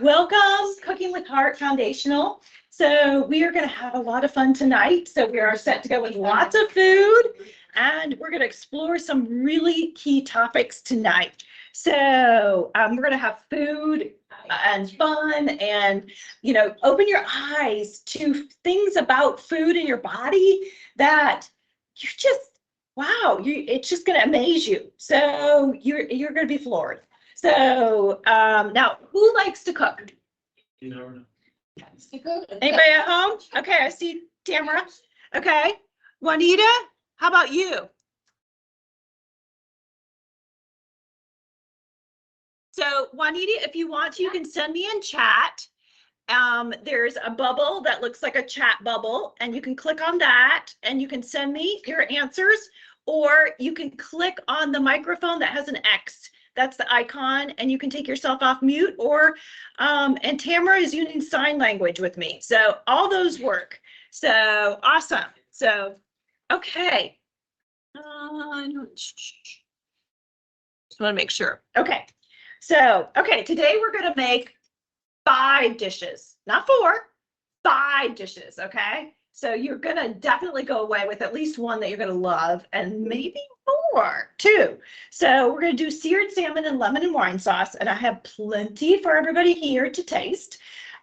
Welcome, Cooking with Heart Foundational. So we are going to have a lot of fun tonight. So we are set to go with lots of food, and we're going to explore some really key topics tonight. So we're going to have food and fun, and open your eyes to things about food in your body that you just it's just going to amaze you. So you're going to be floored. So now, who likes to cook? You never know. Anybody at home? Okay, I see Tamara. Okay, Juanita, how about you? So Juanita, if you want to, you can send me in chat. There's a bubble that looks like a chat bubble, and you can click on that, and you can send me your answers, or you can click on the microphone that has an X. That's the icon, and you can take yourself off mute, or and Tamara is using sign language with me, so all those work. So awesome. So okay, just want to make sure. Okay, so today we're going to make 5 dishes, not 4, 5 dishes. Okay, so you're going to definitely go away with at least one that you're going to love, and maybe more too. So we're going to do seared salmon and lemon and wine sauce, and I have plenty for everybody here to taste.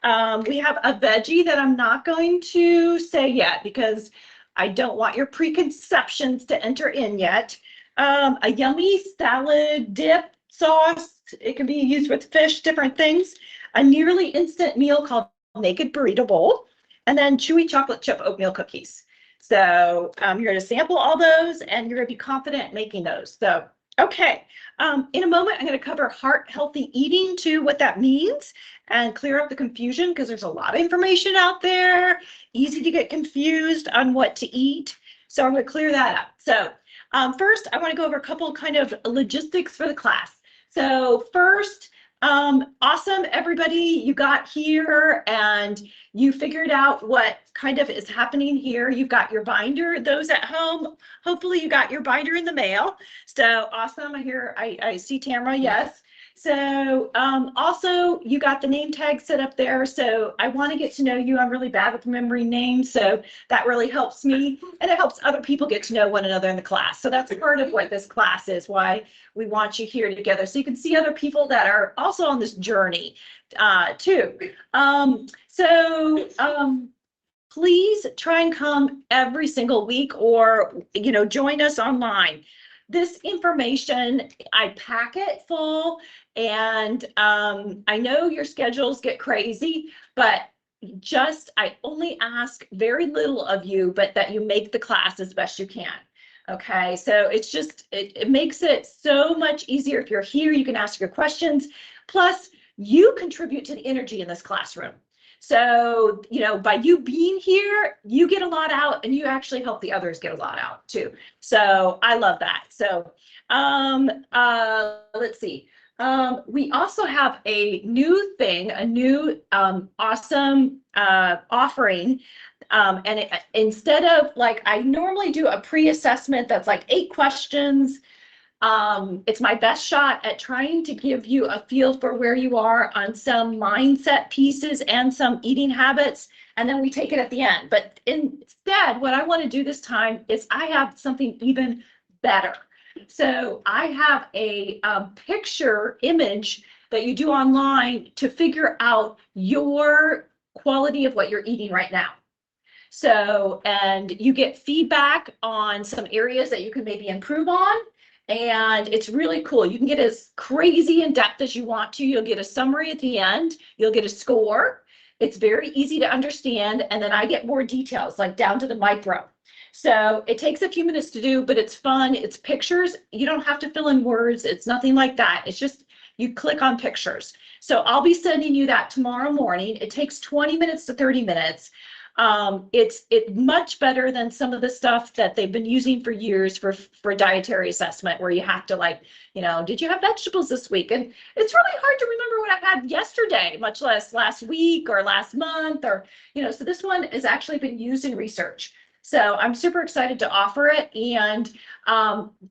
We have a veggie that I'm not going to say yet because I don't want your preconceptions to enter in yet. A yummy salad dip sauce. It can be used with fish, different things. A nearly instant meal called Naked Burrito Bowl, and then chewy chocolate chip oatmeal cookies. So you're going to sample all those, and you're going to be confident making those. So, okay. In a moment, I'm going to cover heart healthy eating too, what that means, and clear up the confusion because there's a lot of information out there. Easy to get confused on what to eat. So I'm going to clear that up. So first, I want to go over a couple kind of logistics for the class. So first, awesome, everybody, you got here and you figured out what kind of is happening here. You've got your binder. Those at home, hopefully you got your binder in the mail. So awesome. I see Tamara, yes. So also you got the name tag set up there. So I want to get to know you. I'm really bad with remembering names, so that really helps me, and it helps other people get to know one another in the class. So that's part of what this class is, why we want you here together, so you can see other people that are also on this journey too. Please try and come every single week, or join us online. This information, I pack it full, and I know your schedules get crazy, but I only ask very little of you, but that you make the class as best you can. Okay, so it's just, it makes it so much easier. If you're here, you can ask your questions. Plus, you contribute to the energy in this classroom. So, by you being here, you get a lot out, and you actually help the others get a lot out too. So I love that. So let's see. We also have a new thing, a new awesome offering. And instead of I normally do a pre-assessment that's like 8 questions. It's my best shot at trying to give you a feel for where you are on some mindset pieces and some eating habits, and then we take it at the end. But instead, what I want to do this time is I have something even better. So I have a picture image that you do online to figure out your quality of what you're eating right now. So, and you get feedback on some areas that you can maybe improve on. And it's really cool. You can get as crazy in depth as you want to. You'll get a summary at the end. You'll get a score. It's very easy to understand. And then I get more details, like down to the micro. So it takes a few minutes to do, but it's fun. It's pictures. You don't have to fill in words. It's nothing like that. It's just you click on pictures. So I'll be sending you that tomorrow morning. It takes 20 minutes to 30 minutes. It's much better than some of the stuff that they've been using for years for dietary assessment, where you have to did you have vegetables this week? And it's really hard to remember what I had yesterday, much less last week or last month, or so this one has actually been used in research. So I'm super excited to offer it, and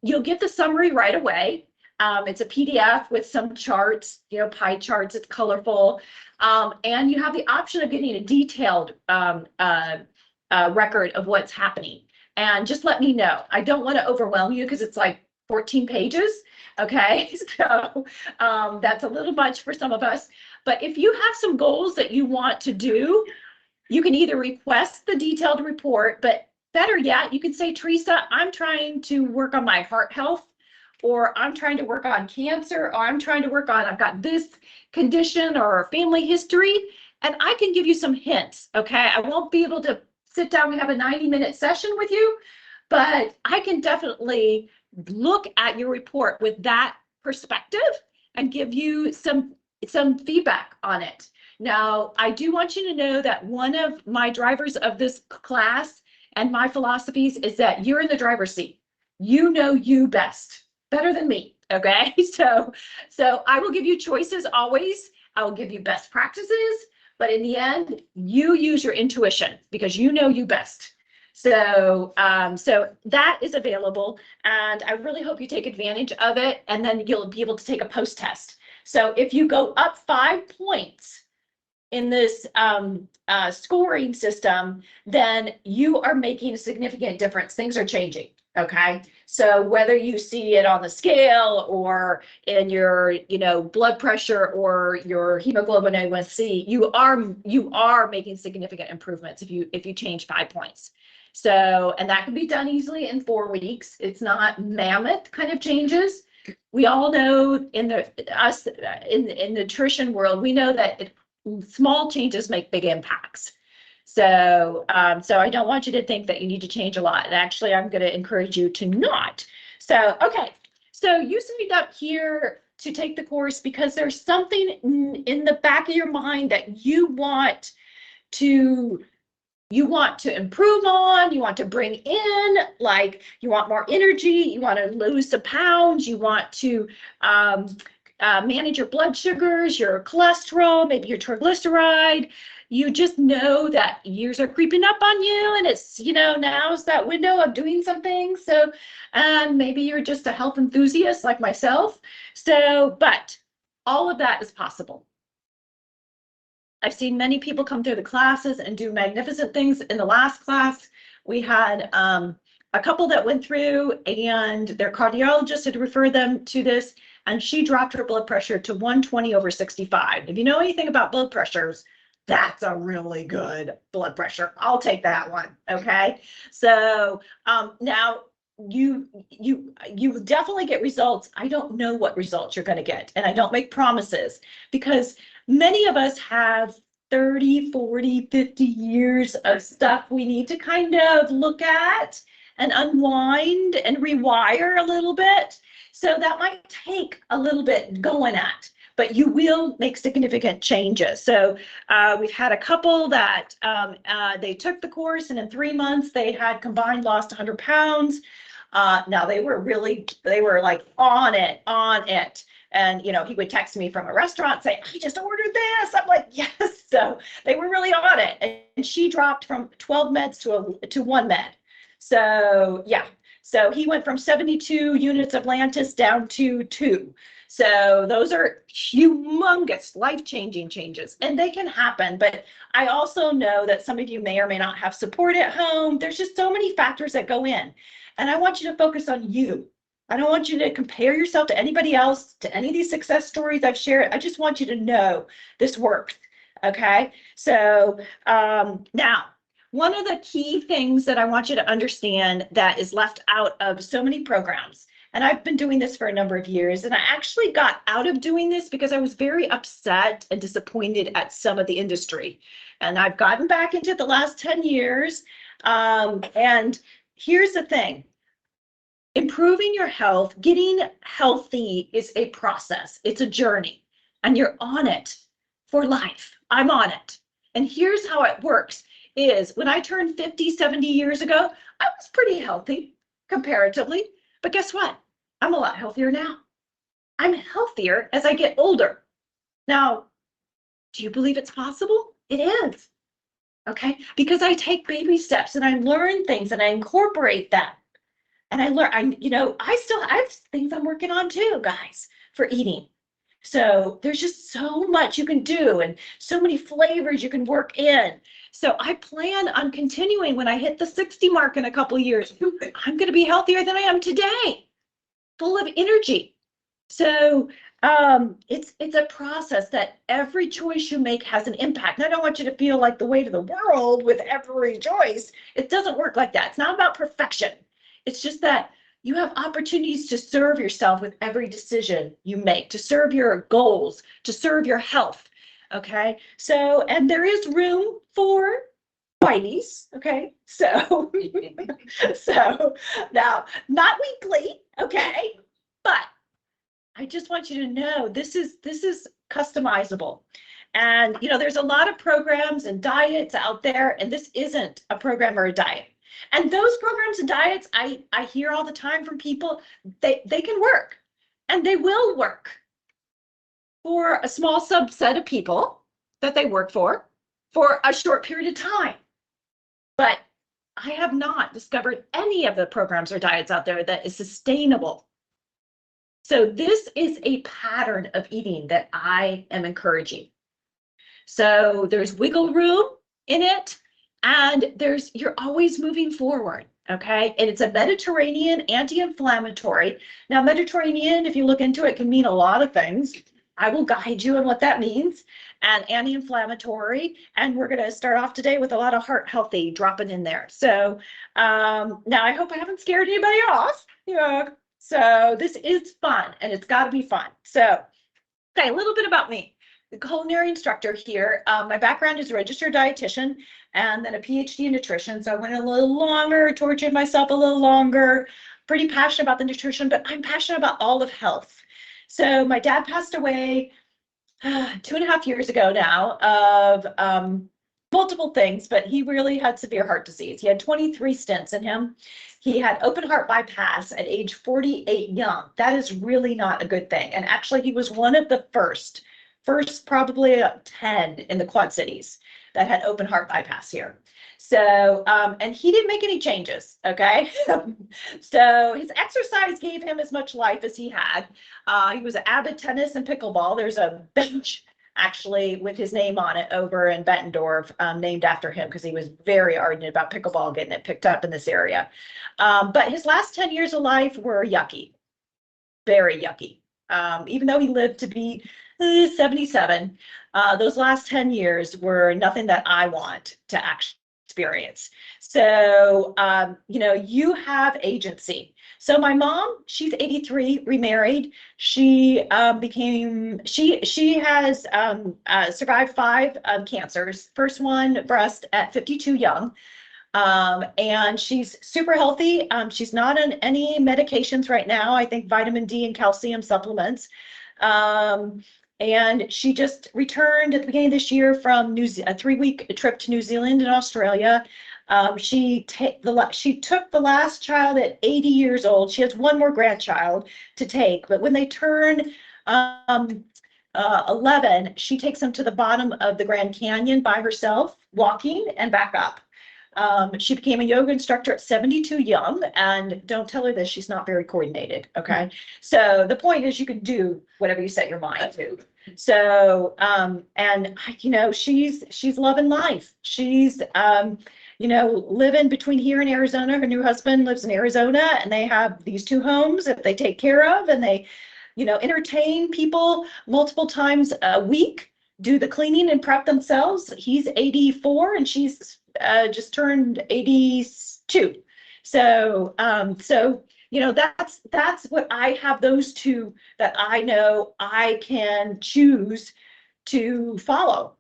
you'll get the summary right away. It's a PDF with some charts, you know, pie charts. It's colorful. And you have the option of getting a detailed record of what's happening. And just let me know. I don't want to overwhelm you because it's like 14 pages. Okay, so that's a little much for some of us. But if you have some goals that you want to do, you can either request the detailed report, but better yet, you can say, Teresa, I'm trying to work on my heart health, or I'm trying to work on cancer, or I'm trying to work on, I've got this condition or family history, and I can give you some hints, okay? I won't be able to sit down and have a 90-minute session with you, but I can definitely look at your report with that perspective and give you some feedback on it. Now, I do want you to know that one of my drivers of this class and my philosophies is that you're in the driver's seat. You know you best, better than me, okay? So I will give you choices always. I will give you best practices, but in the end, you use your intuition because you know you best. So that is available, and I really hope you take advantage of it, and then you'll be able to take a post-test. So if you go up 5 points in this scoring system, then you are making a significant difference. Things are changing, okay? So whether you see it on the scale or in your, you know, blood pressure or your hemoglobin A1C, you are making significant improvements if you change 5 points. So, and that can be done easily in 4 weeks. It's not mammoth kind of changes. We all know in the nutrition world, we know that small changes make big impacts. So I don't want you to think that you need to change a lot. And actually, I'm going to encourage you to not. So, okay. So you signed up here to take the course because there's something in the back of your mind that you want to improve on, you want to bring in, like you want more energy, you want to lose some pounds, you want to manage your blood sugars, your cholesterol, maybe your triglyceride. You just know that years are creeping up on you and it's, you know, now's that window of doing something. So maybe you're just a health enthusiast like myself. So, but all of that is possible. I've seen many people come through the classes and do magnificent things. In the last class, we had a couple that went through and their cardiologist had referred them to this, and she dropped her blood pressure to 120/65. If you know anything about blood pressures, that's a really good blood pressure. I'll take that one, okay? So now you definitely get results. I don't know what results you're going to get, and I don't make promises because many of us have 30, 40, 50 years of stuff we need to kind of look at and unwind and rewire a little bit. So that might take a little bit going at, but you will make significant changes. So we've had a couple that they took the course and in 3 months they had combined lost 100 pounds. Now they were like on it. And, you know, he would text me from a restaurant, say, I just ordered this. I'm like, yes. So they were really on it. And she dropped from 12 meds to 1 med. So, yeah. So he went from 72 units of Lantus down to 2. So those are humongous, life-changing changes, and they can happen. But I also know that some of you may or may not have support at home. There's just so many factors that go in. And I want you to focus on you. I don't want you to compare yourself to anybody else, to any of these success stories I've shared. I just want you to know this works, okay? So now, one of the key things that I want you to understand that is left out of so many programs, and I've been doing this for a number of years, and I actually got out of doing this because I was very upset and disappointed at some of the industry. And I've gotten back into it the last 10 years, and here's the thing. Improving your health, getting healthy is a process. It's a journey, and you're on it for life. I'm on it. And here's how it works is when I turned 50, 70 years ago, I was pretty healthy comparatively. But guess what? I'm a lot healthier now. I'm healthier as I get older. Now, do you believe it's possible? It is. Okay? Because I take baby steps and I learn things and I incorporate that. And I learned, I have things I'm working on too, guys, for eating. So there's just so much you can do and so many flavors you can work in. So I plan on continuing when I hit the 60 mark in a couple of years. I'm going to be healthier than I am today, full of energy. So it's a process that every choice you make has an impact. And I don't want you to feel like the weight of the world with every choice. It doesn't work like that. It's not about perfection. It's just that you have opportunities to serve yourself with every decision you make, to serve your goals, to serve your health. Okay. So, and there is room for whiteys. Okay. So, so now not weekly. Okay. But I just want you to know this is customizable. And there's a lot of programs and diets out there, and this isn't a program or a diet. And those programs and diets I hear all the time from people, they can work and they will work for a small subset of people that they work for a short period of time. But I have not discovered any of the programs or diets out there that is sustainable. So this is a pattern of eating that I am encouraging. So there's wiggle room in it, and you're always moving forward, okay? And it's a Mediterranean anti-inflammatory. Now, Mediterranean, if you look into it, can mean a lot of things. I will guide you on what that means. And anti-inflammatory, and we're going to start off today with a lot of heart healthy dropping in there. So now I hope I haven't scared anybody off. So this is fun, and it's got to be fun. So, okay, a little bit about me. The culinary instructor here. My background is a registered dietitian and then a PhD in nutrition. So I went a little longer, tortured myself a little longer, pretty passionate about the nutrition, but I'm passionate about all of health. So my dad passed away 2.5 years ago now of multiple things, but he really had severe heart disease. He had 23 stents in him. He had open heart bypass at age 48 young. That is really not a good thing. And actually, he was one of the first probably 10 in the Quad Cities that had open heart bypass here. So, and he didn't make any changes, okay? So his exercise gave him as much life as he had. He was an avid tennis and pickleball. There's a bench actually with his name on it over in Bettendorf, named after him because he was very ardent about pickleball, getting it picked up in this area. But his last 10 years of life were yucky, very yucky. Even though he lived to be 77, those last 10 years were nothing that I want to actually experience. So, you have agency. So my mom, she's 83, remarried. She she has survived 5 cancers. First one, breast, at 52 young. And she's super healthy. She's not on any medications right now. I think vitamin D and calcium supplements. And she just returned at the beginning of this year from a 3-week trip to New Zealand and Australia. She took the last child at 80 years old. She has one more grandchild to take, but when they turn 11, she takes them to the bottom of the Grand Canyon by herself, walking and back up. She became a yoga instructor at 72 young, and don't tell her this, she's not very coordinated. Okay. So the point is you can do whatever you set your mind to. So, and she's loving life. She's, living between here and Arizona. Her new husband lives in Arizona, and they have these 2 homes that they take care of, and they, entertain people multiple times a week, do the cleaning and prep themselves. He's 84 and she's just turned 82. So, that's what I have, those 2 that I know I can choose to follow.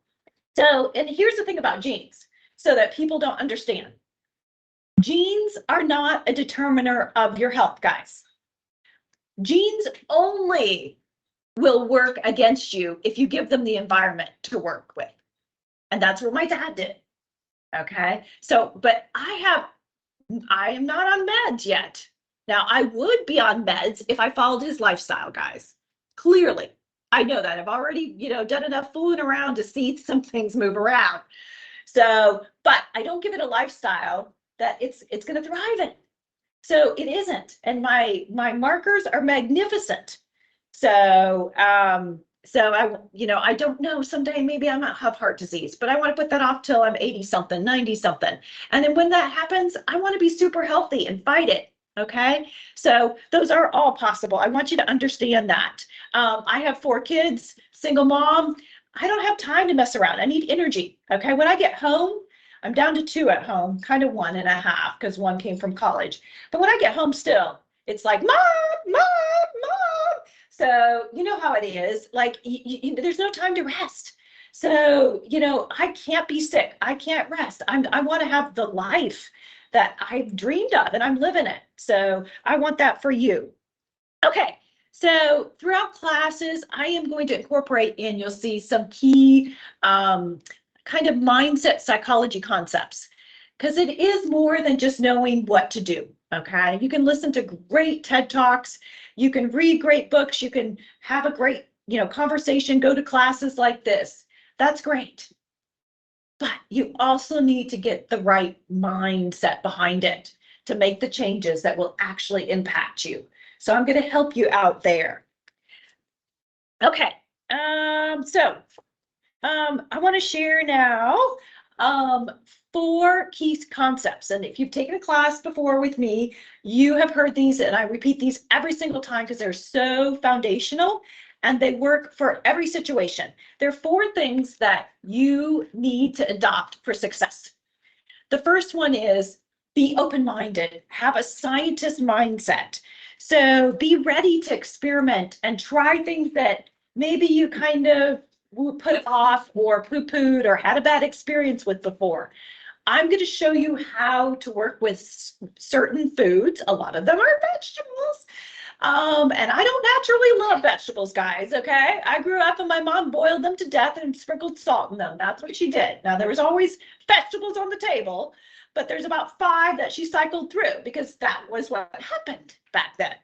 So, and here's the thing about genes, so that people don't understand. Genes are not a determiner of your health, guys. Genes only will work against you if you give them the environment to work with. And that's what my dad did. Okay. So, but I am not on meds yet. Now, I would be on meds if I followed his lifestyle, guys. Clearly, I know that. I've already, done enough fooling around to see some things move around. So, but I don't give it a lifestyle that it's going to thrive in. So it isn't. And my markers are magnificent. So, I don't know, someday maybe I might have heart disease, but I want to put that off till I'm 80 something, 90 something. And then when that happens, I want to be super healthy and fight it. Okay. So those are all possible. I want you to understand that. I have 4 kids, single mom. I don't have time to mess around. I need energy. Okay. When I get home, I'm down to 2 at home, kind of 1.5 because 1 came from college. But when I get home still, it's like, mom, mom, mom. So you know how it is. Like, there's no time to rest. So, I can't be sick. I can't rest. I want to have the life that I've dreamed of and I'm living it. So I want that for you. Okay. So throughout classes, I am going to incorporate in, you'll see some key kind of mindset psychology concepts, because it is more than just knowing what to do. Okay. You can listen to great TED Talks. You can read great books. You can have a great, conversation, go to classes like this. That's great. But you also need to get the right mindset behind it to make the changes that will actually impact you. So I'm going to help you out there. Okay. I want to share now 4 key concepts. And if you've taken a class before with me, you have heard these, and I repeat these every single time because they're so foundational and they work for every situation. There are 4 things that you need to adopt for success. The first one is be open-minded, have a scientist mindset. So be ready to experiment and try things that maybe you kind of put off or poo-pooed or had a bad experience with before. I'm going to show you how to work with certain foods. A lot of them are vegetables. And I don't naturally love vegetables, guys, okay? I grew up and my mom boiled them to death and sprinkled salt in them. That's what she did. Now, there was always vegetables on the table, but there's about 5 that she cycled through because that was what happened back then.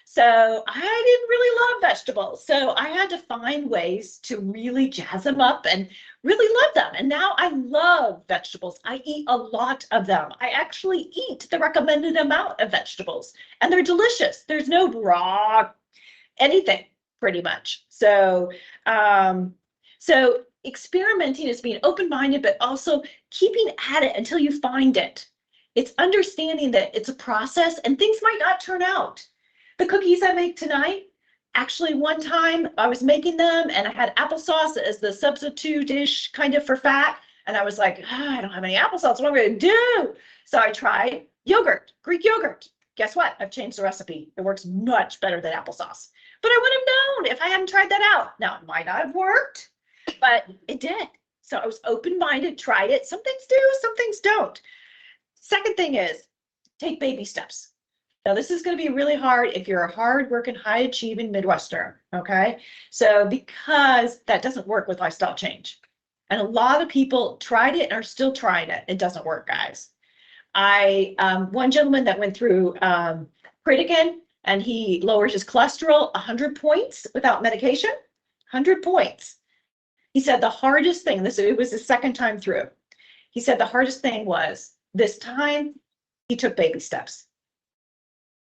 So I didn't really love vegetables. So I had to find ways to really jazz them up and really love them. And now I love vegetables. I eat a lot of them. I actually eat the recommended amount of vegetables, and they're delicious. There's no raw anything pretty much. So, experimenting is being open-minded, but also keeping at it until you find it. It's understanding that it's a process and things might not turn out. The cookies I make tonight, actually one time I was making them and I had applesauce as the substitute dish kind of for fat. And I was like, I don't have any applesauce. What am I going to do? So I tried yogurt, Greek yogurt. Guess what? I've changed the recipe. It works much better than applesauce. But I would have known if I hadn't tried that out. Now, it might not have worked, but it did. So I was open-minded, tried it. Some things do, some things don't. Second thing is take baby steps. Now, this is going to be really hard if you're a hard-working, high-achieving Midwestern, okay? So because that doesn't work with lifestyle change. And a lot of people tried it and are still trying it. It doesn't work, guys. One gentleman that went through Pritikin, and he lowers his cholesterol 100 points without medication, 100 points. He said the hardest thing, it was his second time through. He said the hardest thing was this time he took baby steps.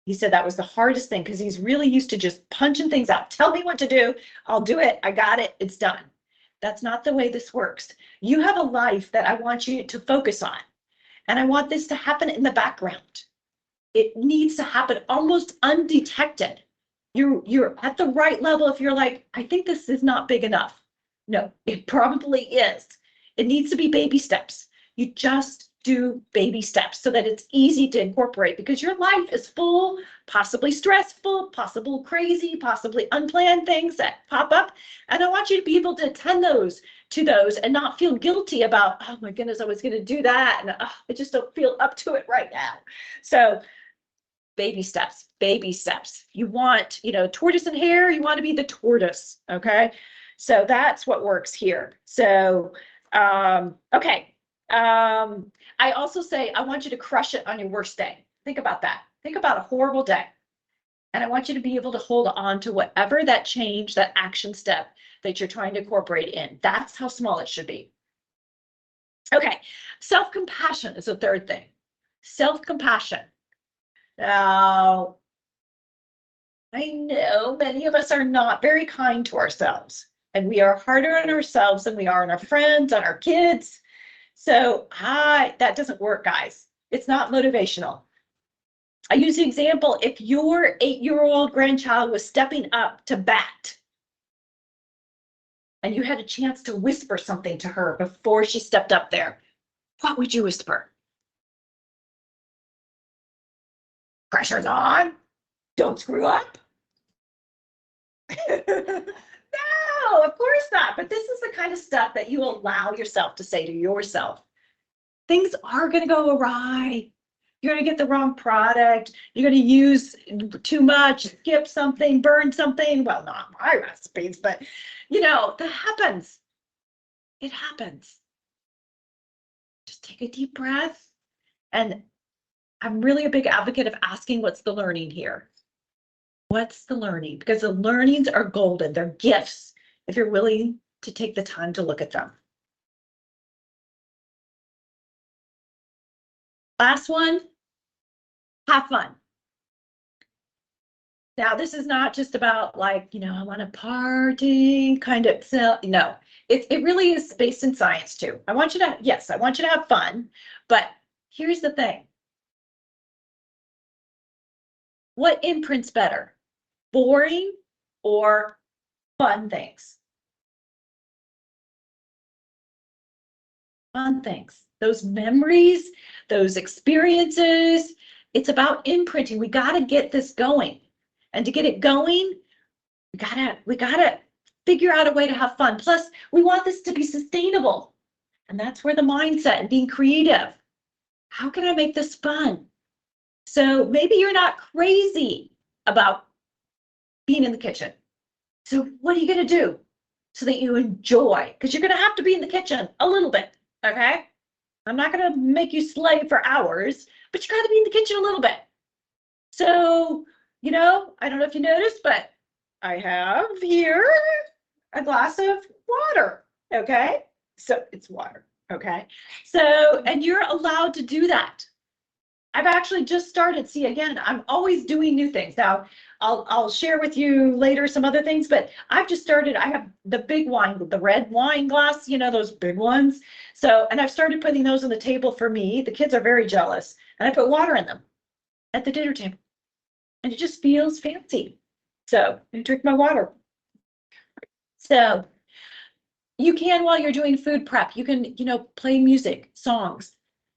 He said that was the hardest thing because he's really used to just punching things out. Tell me what to do. I'll do it. I got it. It's done. That's not the way this works. You have a life that I want you to focus on. And I want this to happen in the background. It needs to happen almost undetected. You're at the right level if you're like, I think this is not big enough. No, it probably is. It needs to be baby steps. You just do baby steps so that it's easy to incorporate because your life is full, possibly stressful, possible crazy, possibly unplanned things that pop up. And I want you to be able to attend to those and not feel guilty about, oh my goodness, I was going to do that. And I just don't feel up to it right now. So baby steps, baby steps. You want, tortoise and hare, you want to be the tortoise. Okay. So that's what works here. So, okay. I also say, I want you to crush it on your worst day. Think about that. Think about a horrible day. And I want you to be able to hold on to whatever that change, that action step that you're trying to incorporate in. That's how small it should be. Okay. Self-compassion is the third thing. Self-compassion. Now, I know many of us are not very kind to ourselves, and we are harder on ourselves than we are on our friends, on our kids. So that doesn't work, guys. It's not motivational. I use the example, if your 8-year-old grandchild was stepping up to bat and you had a chance to whisper something to her before she stepped up there, what would you whisper? Pressure's on. Don't screw up. No, of course not. But this is the kind of stuff that you allow yourself to say to yourself. Things are going to go awry. You're going to get the wrong product. You're going to use too much, skip something, burn something. Well, not my recipes, but that happens. It happens. Just take a deep breath. And I'm really a big advocate of asking, what's the learning here? What's the learning? Because the learnings are golden. They're gifts if you're willing to take the time to look at them. Last one, have fun. Now, this is not just about I want to party kind of. No, it really is based in science too. I want you to have fun, but here's the thing. What imprints better? Boring or fun things? Fun things. Those memories, those experiences. It's about imprinting. We got to get this going. And to get it going, we gotta figure out a way to have fun. Plus, we want this to be sustainable. And that's where the mindset and being creative. How can I make this fun? So maybe you're not crazy about being in the kitchen. So what are you going to do so that you enjoy? Because you're going to have to be in the kitchen a little bit, okay? I'm not going to make you slave for hours, but you got to be in the kitchen a little bit. So, I don't know if you noticed, but I have here a glass of water, okay? So it's water, okay? So, and you're allowed to do that. I've actually just started. See, again, I'm always doing new things. Now, I'll share with you later some other things, but I've just started. I have the big wine, the red wine glass, those big ones. So, and I've started putting those on the table for me. The kids are very jealous, and I put water in them at the dinner table, and it just feels fancy. So, I drink my water. So, you can, while you're doing food prep, you can, play music, songs.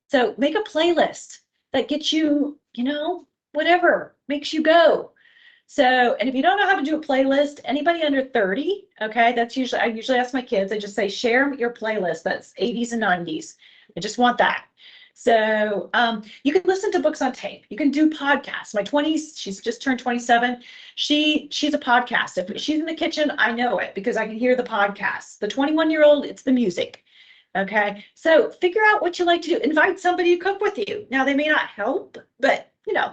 So, make a playlist that gets you, whatever makes you go. So, and if you don't know how to do a playlist, anybody under 30, okay, I usually ask my kids, I just say, share your playlist that's 80s and 90s. I just want that. So you can listen to books on tape. You can do podcasts. My 20s, she's just turned 27. She's a podcast. If she's in the kitchen, I know it because I can hear the podcasts. The 21-year-old, it's the music. Okay, so figure out what you like to do. Invite somebody to cook with you. Now, they may not help, but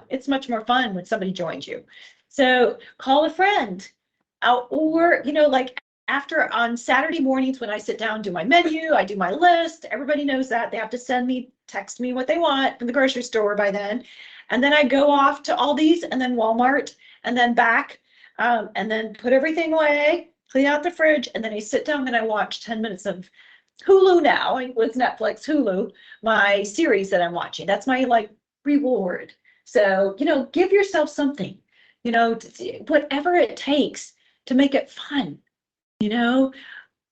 it's much more fun when somebody joins you. So call a friend, or after on Saturday mornings when I sit down, do my menu, I do my list. Everybody knows that they have to text me what they want from the grocery store by then, and then I go off to Aldi's and then Walmart and then back, and then put everything away, clean out the fridge, and then I sit down and I watch 10 minutes of Hulu now. It was Netflix, Hulu, my series that I'm watching. That's my reward. So, give yourself something, whatever it takes to make it fun.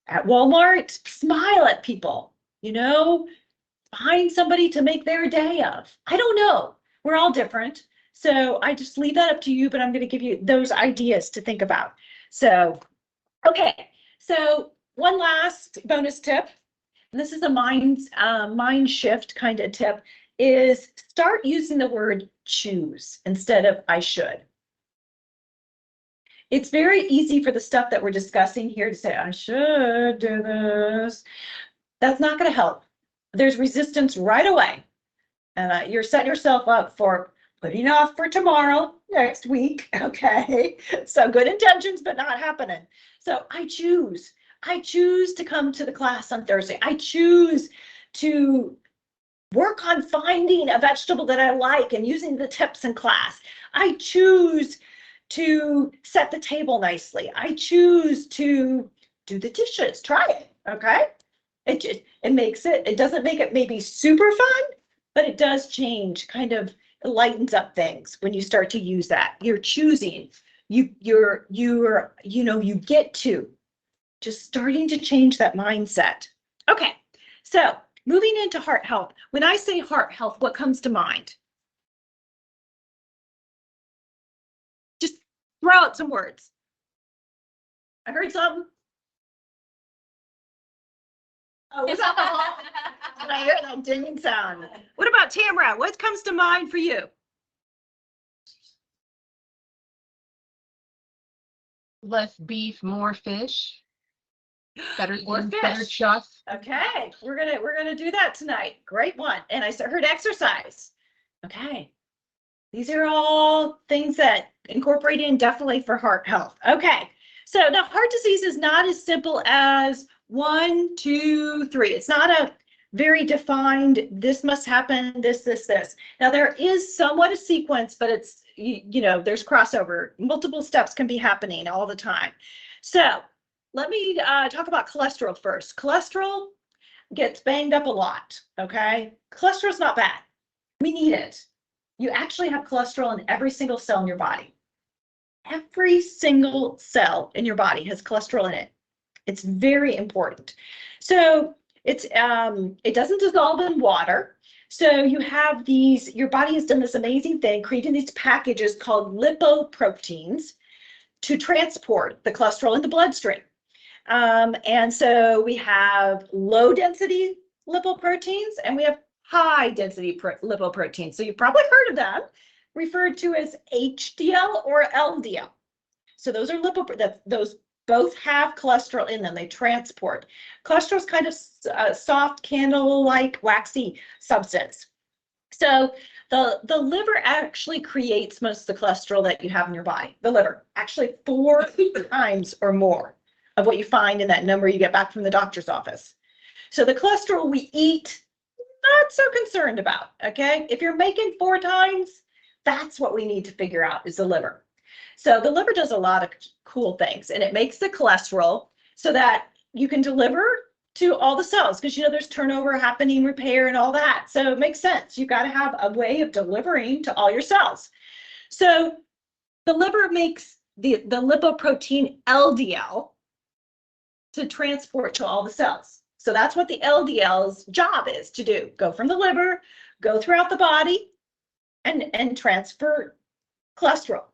At Walmart, smile at people, find somebody to make their day of. I don't know. We're all different. So I just leave that up to you, but I'm going to give you those ideas to think about. So, okay. So one last bonus tip, and this is a mind shift kind of tip, is start using the word choose instead of I should. It's very easy for the stuff that we're discussing here to say, I should do this. That's not going to help. There's resistance right away. And you're setting yourself up for putting off for tomorrow, next week, okay? So good intentions, but not happening. So I choose to come to the class on Thursday. I choose to work on finding a vegetable that I like and using the tips in class. I choose to set the table nicely. I choose to do the dishes. Try it, okay? It makes it doesn't make it maybe super fun, but it does change, kind of it lightens up things when you start to use that. You're choosing, you get to just starting to change that mindset. Okay, so moving into heart health. When I say heart health, what comes to mind? Just throw out some words. I heard some. Oh, did I hear that dinging sound? What about Tamara? What comes to mind for you? Less beef, more fish. Better More things, fish. better chuck. Okay, we're gonna do that tonight. Great one. And I heard exercise. Okay. These are all things that incorporate in definitely for heart health. Okay. So now heart disease is not as simple as 1, 2, 3. It's not a very defined, this must happen, this. Now there is somewhat a sequence, but it's, there's crossover. Multiple steps can be happening all the time. So let me talk about cholesterol first. Cholesterol gets banged up a lot, okay? Cholesterol's not bad. We need it. You actually have cholesterol in every single cell in your body. Every single cell in your body has cholesterol in it. It's very important. So it doesn't dissolve in water. So you have these, your body has done this amazing thing, creating these packages called lipoproteins to transport the cholesterol in the bloodstream. And so we have low density lipoproteins and we have high density lipoproteins. So you've probably heard of them, referred to as HDL or LDL. So those are those both have cholesterol in them. They transport. Cholesterol is kind of soft, candle-like, waxy substance. So the liver actually creates most of the cholesterol that you have in your body. The liver, actually 4 times or more of what you find in that number you get back from the doctor's office. So the cholesterol we eat, not so concerned about, okay? If you're making 4 times, that's what we need to figure out is the liver. So the liver does a lot of cool things, and it makes the cholesterol so that you can deliver to all the cells, because there's turnover happening, repair, and all that. So it makes sense. You've got to have a way of delivering to all your cells. So the liver makes the lipoprotein LDL to transport to all the cells. So that's what the LDL's job is to do. Go from the liver, go throughout the body, and transfer cholesterol.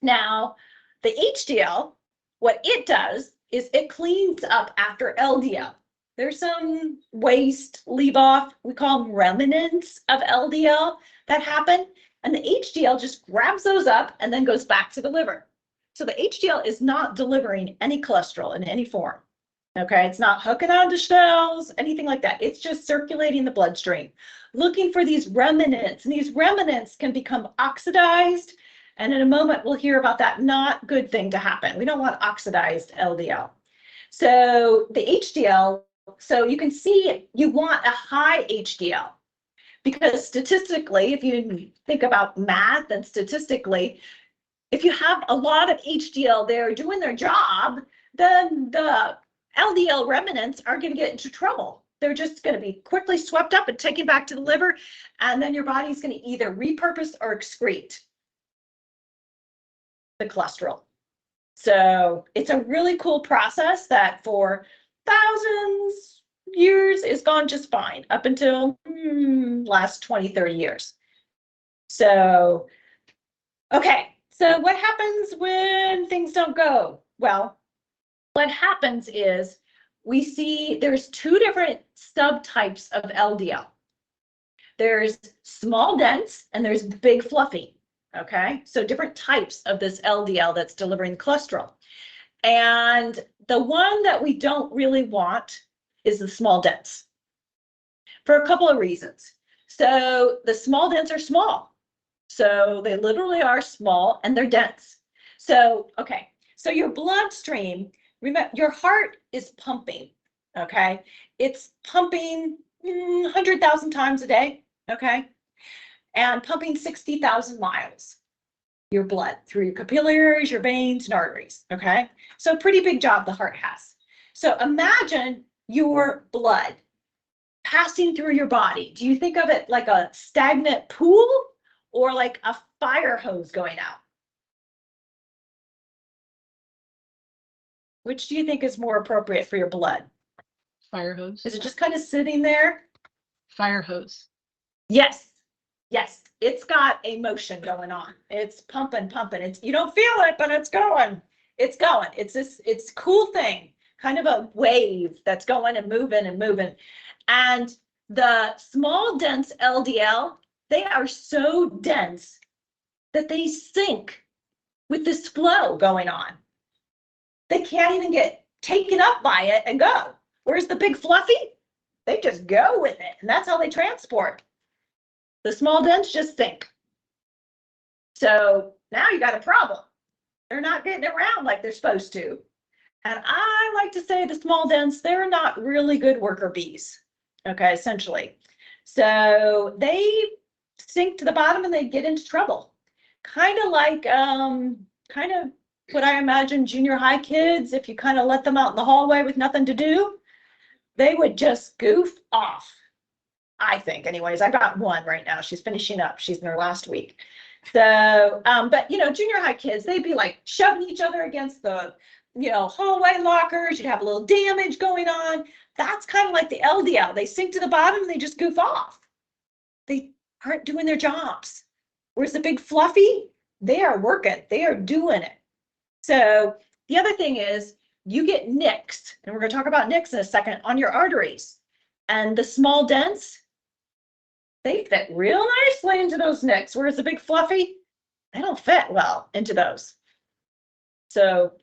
Now, the HDL, what it does is it cleans up after LDL. There's some waste, leave off, we call them remnants of LDL that happen, and the HDL just grabs those up and then goes back to the liver. So the HDL is not delivering any cholesterol in any form. Okay, it's not hooking onto cells, anything like that. It's just circulating the bloodstream, looking for these remnants, and these remnants can become oxidized. And in a moment, we'll hear about that not good thing to happen. We don't want oxidized LDL. So the HDL, so you can see you want a high HDL because statistically, if you think about math and statistically, if you have a lot of HDL there doing their job, then the LDL remnants are going to get into trouble. They're just going to be quickly swept up and taken back to the liver, and then your body's going to either repurpose or excrete the cholesterol. So it's a really cool process that for thousands years is gone just fine up until last 20, 30 years. So, okay. So what happens when things don't go well? What happens is we see there's 2 different subtypes of LDL. There's small dense and there's big fluffy. Okay, so different types of this LDL that's delivering cholesterol. And the one that we don't really want is the small dense for a couple of reasons. So the small dense are small. So they literally are small and they're dense. So, okay, so your bloodstream, remember, your heart is pumping, okay? It's pumping 100,000 times a day, okay? And pumping 60,000 miles, your blood through your capillaries, your veins, and arteries, okay? So pretty big job the heart has. So imagine your blood passing through your body. Do you think of it like a stagnant pool or like a fire hose going out? Which do you think is more appropriate for your blood? Fire hose. Is it just kind of sitting there? Fire hose. Yes. Yes. It's got a motion going on. It's pumping. You don't feel it, but it's going. It's going. It's a cool thing, kind of a wave that's going and moving and moving. And the small, dense LDL, they are so dense that they sink with this flow going on. They can't even get taken up by it and go. Where's the big fluffy? They just go with it, and that's how they transport. The small dense just sink. So now you got a problem. They're not getting around like they're supposed to. And I like to say the small dense, they're not really good worker bees, okay, essentially. So they sink to the bottom and they get into trouble. Kind of like, kind of what I imagine junior high kids, if you kind of let them out in the hallway with nothing to do, they would just goof off. I think, anyways. I got one right now. She's finishing up. She's in her last week. So, but you know, junior high kids, they'd be like shoving each other against the, you know, hallway lockers. You'd have a little damage going on. That's kind of like the LDL. They sink to the bottom and they just goof off. They aren't doing their jobs. Whereas the big fluffy, they are working. They are doing it. So the other thing is you get nicks, and we're going to talk about nicks in a second, on your arteries. And the small dense, they fit real nicely into those nicks, whereas the big fluffy, they don't fit well into those. So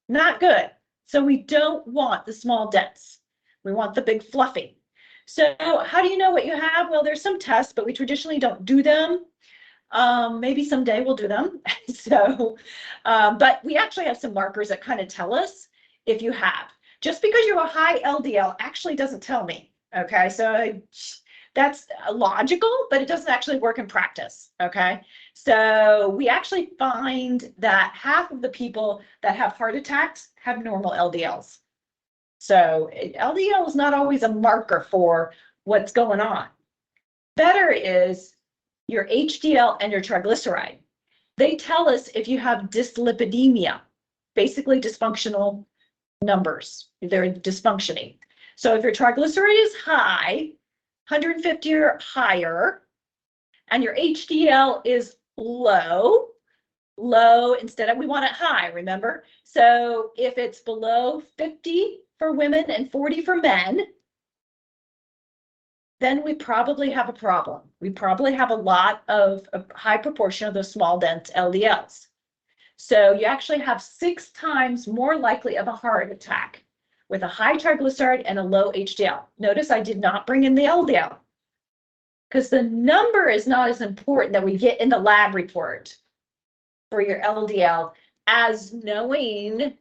not good. So we don't want the small dense. We want the big fluffy. So how do you know what you have? Well, there's some tests, but we traditionally don't do them. Maybe someday we'll do them. So, but we actually have some markers that kind of tell us if you have. Just because you have a high LDL actually doesn't tell me. Okay, so that's logical, but it doesn't actually work in practice. Okay, so we actually find that half of the people that have heart attacks have normal LDLs. So LDL is not always a marker for what's going on. Better is your HDL and your triglyceride. They tell us if you have dyslipidemia, basically dysfunctional numbers. They're dysfunctioning. So if your triglyceride is high, 150 or higher, and your HDL is low, instead of, we want it high, remember? So if it's below 50 for women and 40 for men, then we probably have a problem. We probably have a high proportion of those small dense LDLs. So you actually have 6 times more likely of a heart attack with a high triglyceride and a low HDL. Notice I did not bring in the LDL because the number is not as important that we get in the lab report for your LDL as knowing,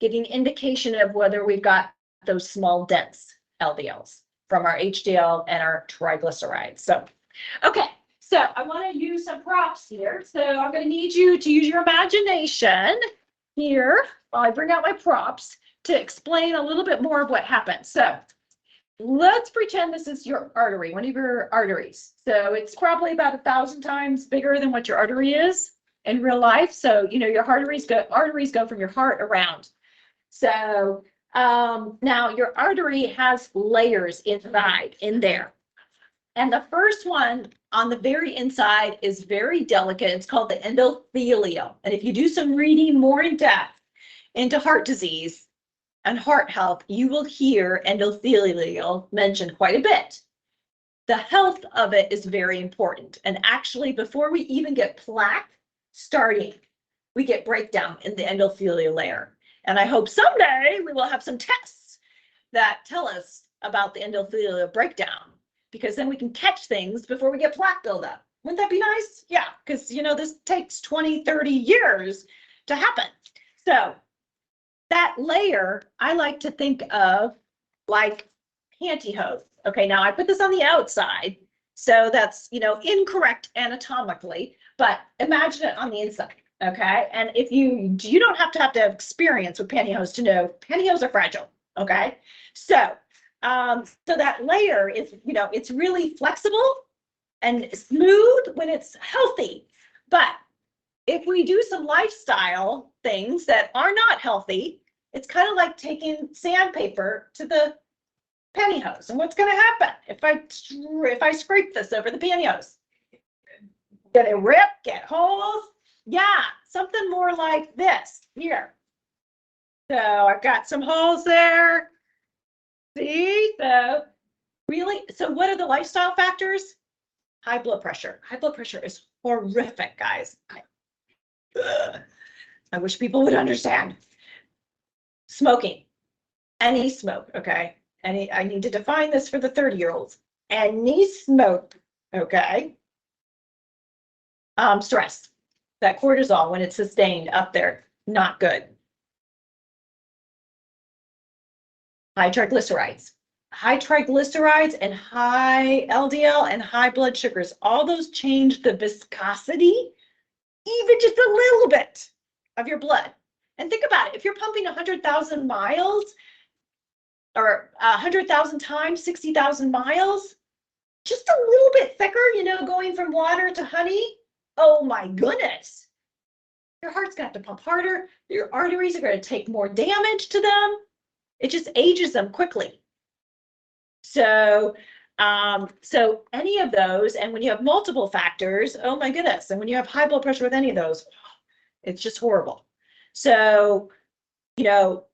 getting indication of whether we've got those small dense LDLs from our HDL and our triglycerides. So, okay, so I want to use some props here. So I'm going to need you to use your imagination here while I bring out my props to explain a little bit more of what happened. So let's pretend this is your artery, one of your arteries. So it's probably about 1,000 times bigger than what your artery is in real life. So, you know, your arteries go from your heart around. So now your artery has layers inside in there. And the first one on the very inside is very delicate. It's called the endothelium. And if you do some reading more in depth into heart disease and heart health, you will hear endothelial mentioned quite a bit. The health of it is very important. And actually, before we even get plaque starting, we get breakdown in the endothelial layer. And I hope someday we will have some tests that tell us about the endothelial breakdown, because then we can catch things before we get plaque buildup. Wouldn't that be nice? Yeah, because, you know, this takes 20, 30 years to happen. So that layer, I like to think of like pantyhose. Okay, now I put this on the outside, so that's, you know, incorrect anatomically, but imagine it on the inside. Okay, and if you don't have to have experience with pantyhose to know pantyhose are fragile. Okay, so so that layer is, you know, it's really flexible and smooth when it's healthy. But if we do some lifestyle things that are not healthy, it's kind of like taking sandpaper to the pantyhose. And what's going to happen if I scrape this over the pantyhose? Get it rip, get holes. Yeah, something more like this here. So I've got some holes there. See, so really, so what are the lifestyle factors? High blood pressure. High blood pressure is horrific, guys. I wish people would understand. Smoking, any smoke, okay? I need to define this for the 30-year-olds. Any smoke, okay? Stress, that cortisol, when it's sustained up there, not good. High triglycerides and high LDL and high blood sugars, all those change the viscosity, even just a little bit, of your blood. And think about it, if you're pumping 100,000 miles or 100,000 times 60,000 miles, just a little bit thicker, you know, going from water to honey, oh my goodness. Your heart's gonna have to pump harder, your arteries are gonna take more damage to them. It just ages them quickly. So, so any of those, and when you have multiple factors, oh my goodness, and when you have high blood pressure with any of those, it's just horrible. So, you know,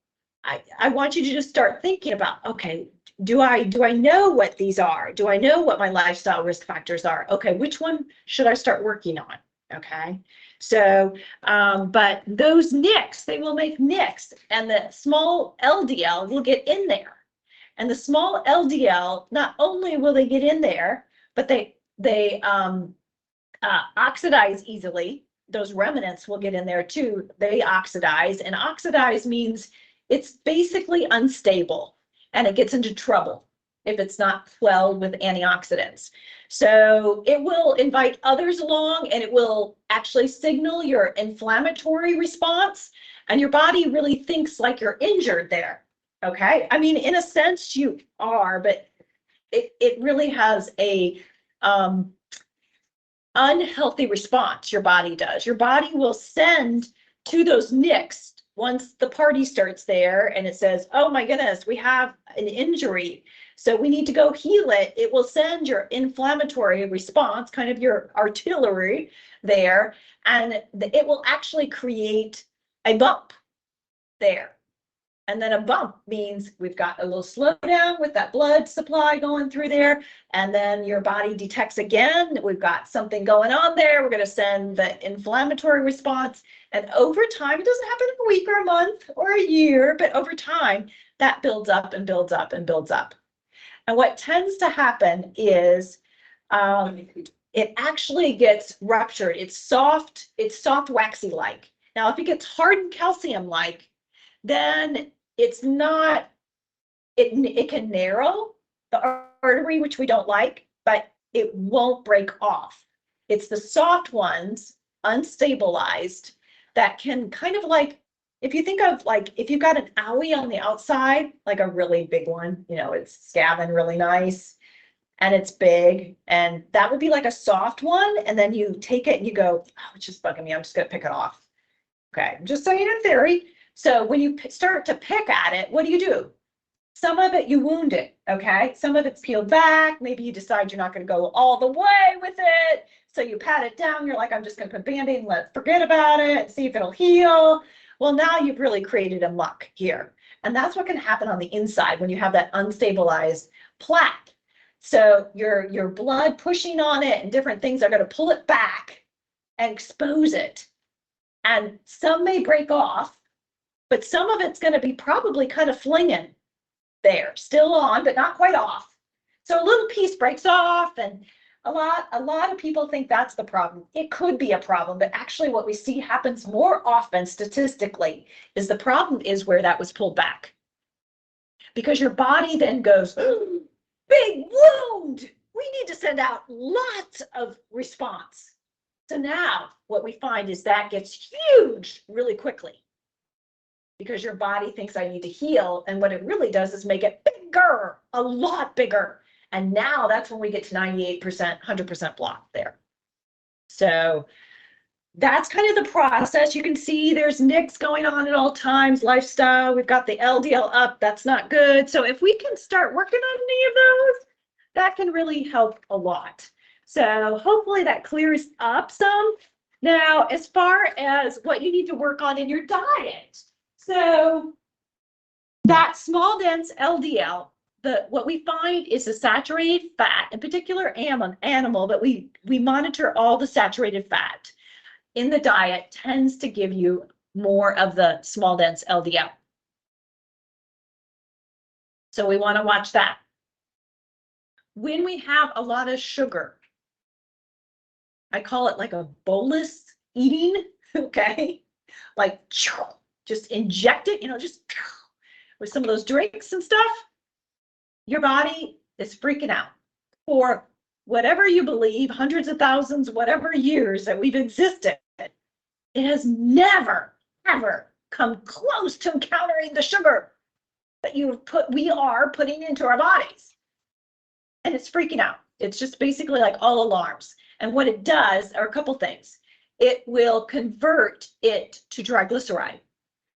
I want you to just start thinking about, okay, do I know what these are? Do I know what my lifestyle risk factors are? Okay, which one should I start working on? Okay, so, but those NICs, they will make NICs, and the small LDL will get in there. And the small LDL, not only will they get in there, but they oxidize easily. Those remnants will get in there too. They oxidize, and oxidize means it's basically unstable and it gets into trouble if it's not quelled with antioxidants. So it will invite others along, and it will actually signal your inflammatory response, and your body really thinks like you're injured there. Okay, I mean, in a sense you are, but it really has a unhealthy response. Your body does. Your body will send to those NICs once the party starts there, and it says, oh my goodness, we have an injury, so we need to go heal it. It will send your inflammatory response, kind of your artillery there, and it will actually create a bump there. And then a bump means we've got a little slowdown with that blood supply going through there. And then your body detects again that we've got something going on there. We're going to send the inflammatory response. And over time, it doesn't happen in a week or a month or a year, but over time, that builds up and builds up and builds up. And what tends to happen is it actually gets ruptured. It's soft, waxy-like. Now, if it gets hard and calcium-like, then it's not, it can narrow the artery, which we don't like, but it won't break off. It's the soft ones, unstabilized, that can kind of like, if you think of like, if you've got an owie on the outside, like a really big one, you know, it's scabbing really nice and it's big, and that would be like a soft one. And then you take it and you go, oh, it's just bugging me, I'm just gonna pick it off. Okay, I'm just saying in theory. So when you start to pick at it, what do? Some of it you wound it, okay? Some of it's peeled back. Maybe you decide you're not going to go all the way with it. So you pat it down. You're like, I'm just going to put Band-Aid and forget about it and see if it'll heal. Well, now you've really created a muck here. And that's what can happen on the inside when you have that unstabilized plaque. So your blood pushing on it and different things are going to pull it back and expose it. And some may break off, but some of it's going to be probably kind of flinging there, still on, but not quite off. So a little piece breaks off, and a lot of people think that's the problem. It could be a problem, but actually what we see happens more often statistically is the problem is where that was pulled back. Because your body then goes, big wound. We need to send out lots of response. So now what we find is that gets huge really quickly because your body thinks I need to heal. And what it really does is make it bigger, a lot bigger. And now that's when we get to 98%, 100% block there. So that's kind of the process. You can see there's nicks going on at all times, lifestyle. We've got the LDL up. That's not good. So if we can start working on any of those, that can really help a lot. So hopefully that clears up some. Now, as far as what you need to work on in your diet, so that small dense LDL, what we find is the saturated fat, in particular animal, but we monitor all the saturated fat in the diet tends to give you more of the small dense LDL. So we want to watch that. When we have a lot of sugar, I call it like a bolus eating, okay? Like just inject it, just with some of those drinks and stuff. Your body is freaking out. For whatever you believe, hundreds of thousands, whatever years that we've existed, it has never, ever come close to encountering the sugar that we are putting into our bodies. And it's freaking out. It's just basically like all alarms. And what it does are a couple things. It will convert it to triglyceride.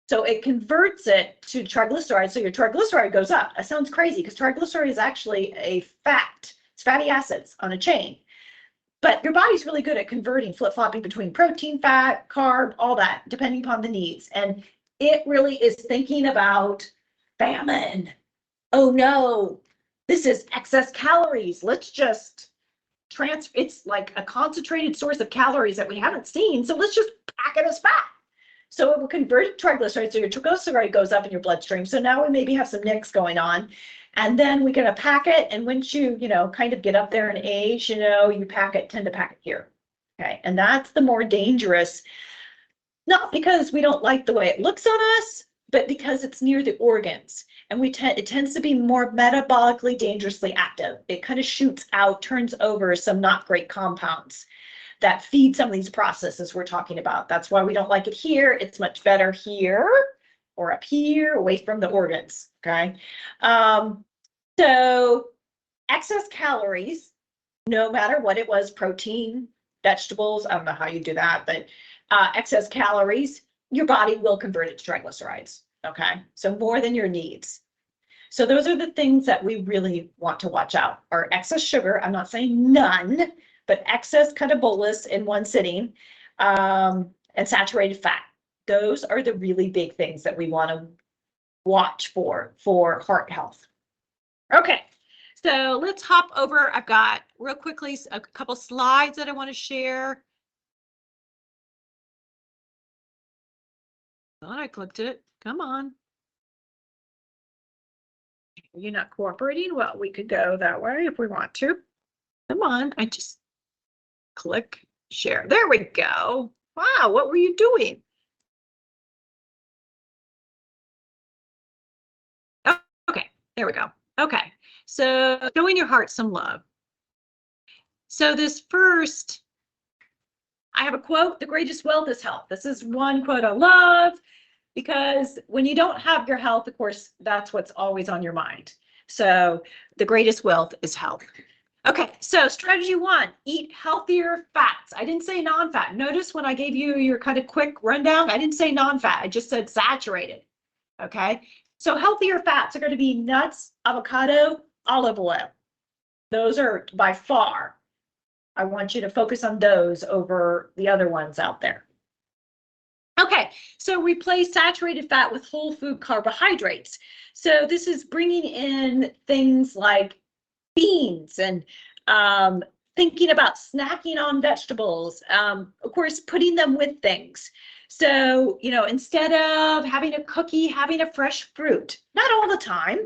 So it converts it to triglyceride. So your triglyceride goes up. That sounds crazy because triglyceride is actually a fat. It's fatty acids on a chain. But your body's really good at converting, flip-flopping between protein, fat, carb, all that, depending upon the needs. And it really is thinking about famine. Oh no, this is excess calories. Let's just transfer. It's like a concentrated source of calories that we haven't seen. So let's just pack it as fat. So it will convert triglycerides. So your triglyceride goes up in your bloodstream. So now we maybe have some nicks going on. And then we're going to pack it. And once you, kind of get up there in age, tend to pack it here. Okay. And that's the more dangerous, not because we don't like the way it looks on us, but because it's near the organs. And it tends to be more metabolically dangerously active. It kind of shoots out, turns over some not great compounds that feed some of these processes we're talking about. That's why we don't like it here. It's much better here or up here, away from the organs, okay? So excess calories, no matter what it was, protein, vegetables, I don't know how you do that, but excess calories, your body will convert it to triglycerides, okay? So more than your needs. So those are the things that we really want to watch out. Are excess sugar, I'm not saying none, but excess kind of bolus in one sitting, and saturated fat. Those are the really big things that we want to watch for heart health. Okay, so let's hop over. I've got real quickly a couple slides that I want to share. Thought I clicked it. Come on. You're not cooperating? Well, we could go that way if we want to. Come on, I just click share. There we go. Wow, what were you doing? Oh, okay, there we go. Okay, so showing your heart some love. So this first, I have a quote, the greatest wealth is health. This is one quote I love because when you don't have your health, of course, that's what's always on your mind. So the greatest wealth is health. Okay, so strategy 1, eat healthier fats. I didn't say non-fat. Notice when I gave you your kind of quick rundown, I didn't say non-fat. I just said saturated. Okay, so healthier fats are going to be nuts, avocado, olive oil. Those are by far. I want you to focus on those over the other ones out there. Okay, so replace saturated fat with whole food carbohydrates. So this is bringing in things like beans and thinking about snacking on vegetables, of course, putting them with things. So, instead of having a cookie, having a fresh fruit, not all the time.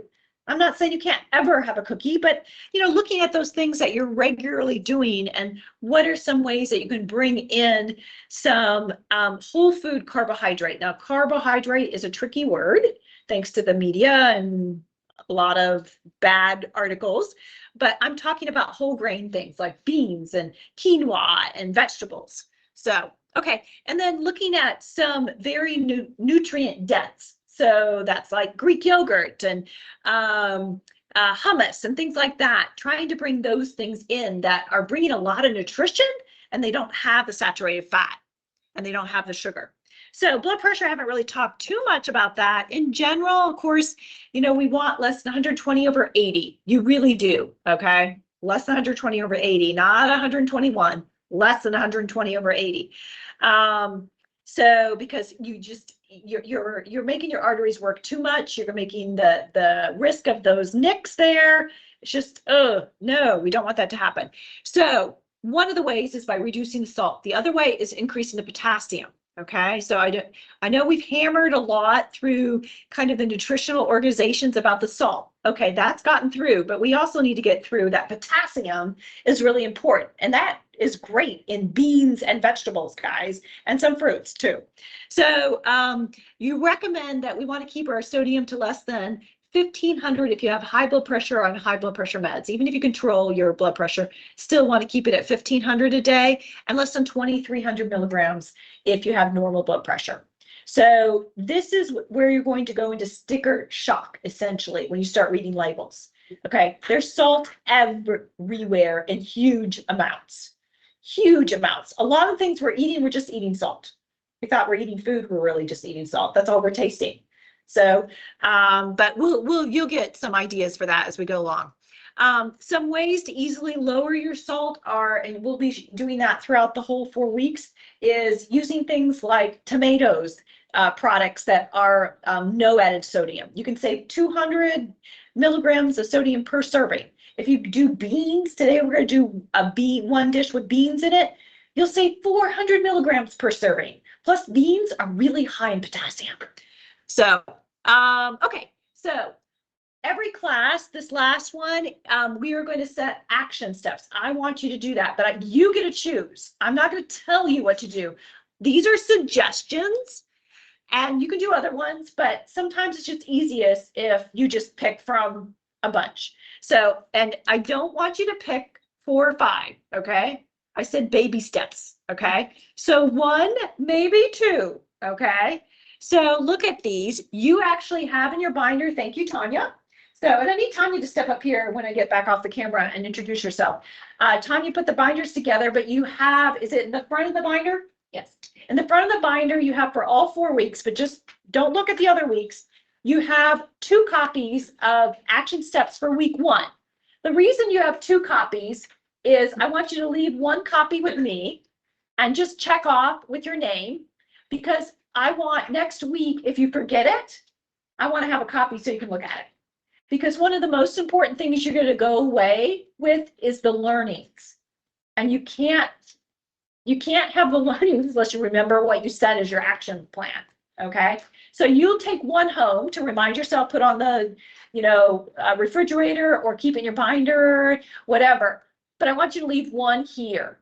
I'm not saying you can't ever have a cookie, but, looking at those things that you're regularly doing and what are some ways that you can bring in some whole food carbohydrate. Now, carbohydrate is a tricky word, thanks to the media and a lot of bad articles, but I'm talking about whole grain things like beans and quinoa and vegetables. So, okay. And then looking at some very nutrient dense. So that's like Greek yogurt and hummus and things like that, trying to bring those things in that are bringing a lot of nutrition and they don't have the saturated fat and they don't have the sugar. So blood pressure, I haven't really talked too much about that. In general, of course, you know, we want less than 120 over 80. You really do, okay? Less than 120 over 80, not 121, less than 120 over 80. So because you're making your arteries work too much, you're making the risk of those nicks there. It's just, oh, no, we don't want that to happen. So one of the ways is by reducing the salt. The other way is increasing the potassium. Okay, so I know we've hammered a lot through kind of the nutritional organizations about the salt. Okay, that's gotten through, but we also need to get through that potassium is really important. And that is great in beans and vegetables, guys, and some fruits too. So you recommend that we want to keep our sodium to less than 1,500 if you have high blood pressure or on high blood pressure meds. Even if you control your blood pressure, still want to keep it at 1,500 a day and less than 2,300 milligrams if you have normal blood pressure. So this is where you're going to go into sticker shock, essentially, when you start reading labels. Okay, there's salt everywhere in huge amounts. Huge amounts. A lot of things we're eating, we're just eating salt. We thought we're eating food, we're really just eating salt. That's all we're tasting. So, but you'll get some ideas for that as we go along. Some ways to easily lower your salt are, and we'll be doing that throughout the whole 4 weeks, is using things like tomatoes, products that are no added sodium. You can save 200 milligrams of sodium per serving. If you do beans, today we're going to do one dish with beans in it, you'll save 400 milligrams per serving. Plus beans are really high in potassium. So, okay, so every class, this last one, we are going to set action steps. I want you to do that, but you get to choose. I'm not going to tell you what to do. These are suggestions, and you can do other ones, but sometimes it's just easiest if you just pick from a bunch. So, and I don't want you to pick 4 or 5, okay? I said baby steps, okay? So 1, maybe 2, okay? So look at these. You actually have in your binder, thank you, Tanya. So, and I need Tanya to step up here when I get back off the camera and introduce yourself. Tanya put the binders together, but you have, is it in the front of the binder? Yes. In the front of the binder, you have for all 4 weeks, but just don't look at the other weeks. You have 2 copies of action steps for week 1. The reason you have 2 copies is I want you to leave 1 copy with me and just check off with your name, because I want next week, if you forget it, I want to have a copy so you can look at it. Because one of the most important things you're going to go away with is the learnings. And you can't have the learnings unless you remember what you said as your action plan. Okay. So you'll take 1 home to remind yourself, put on the, refrigerator or keep in your binder, whatever. But I want you to leave 1 here.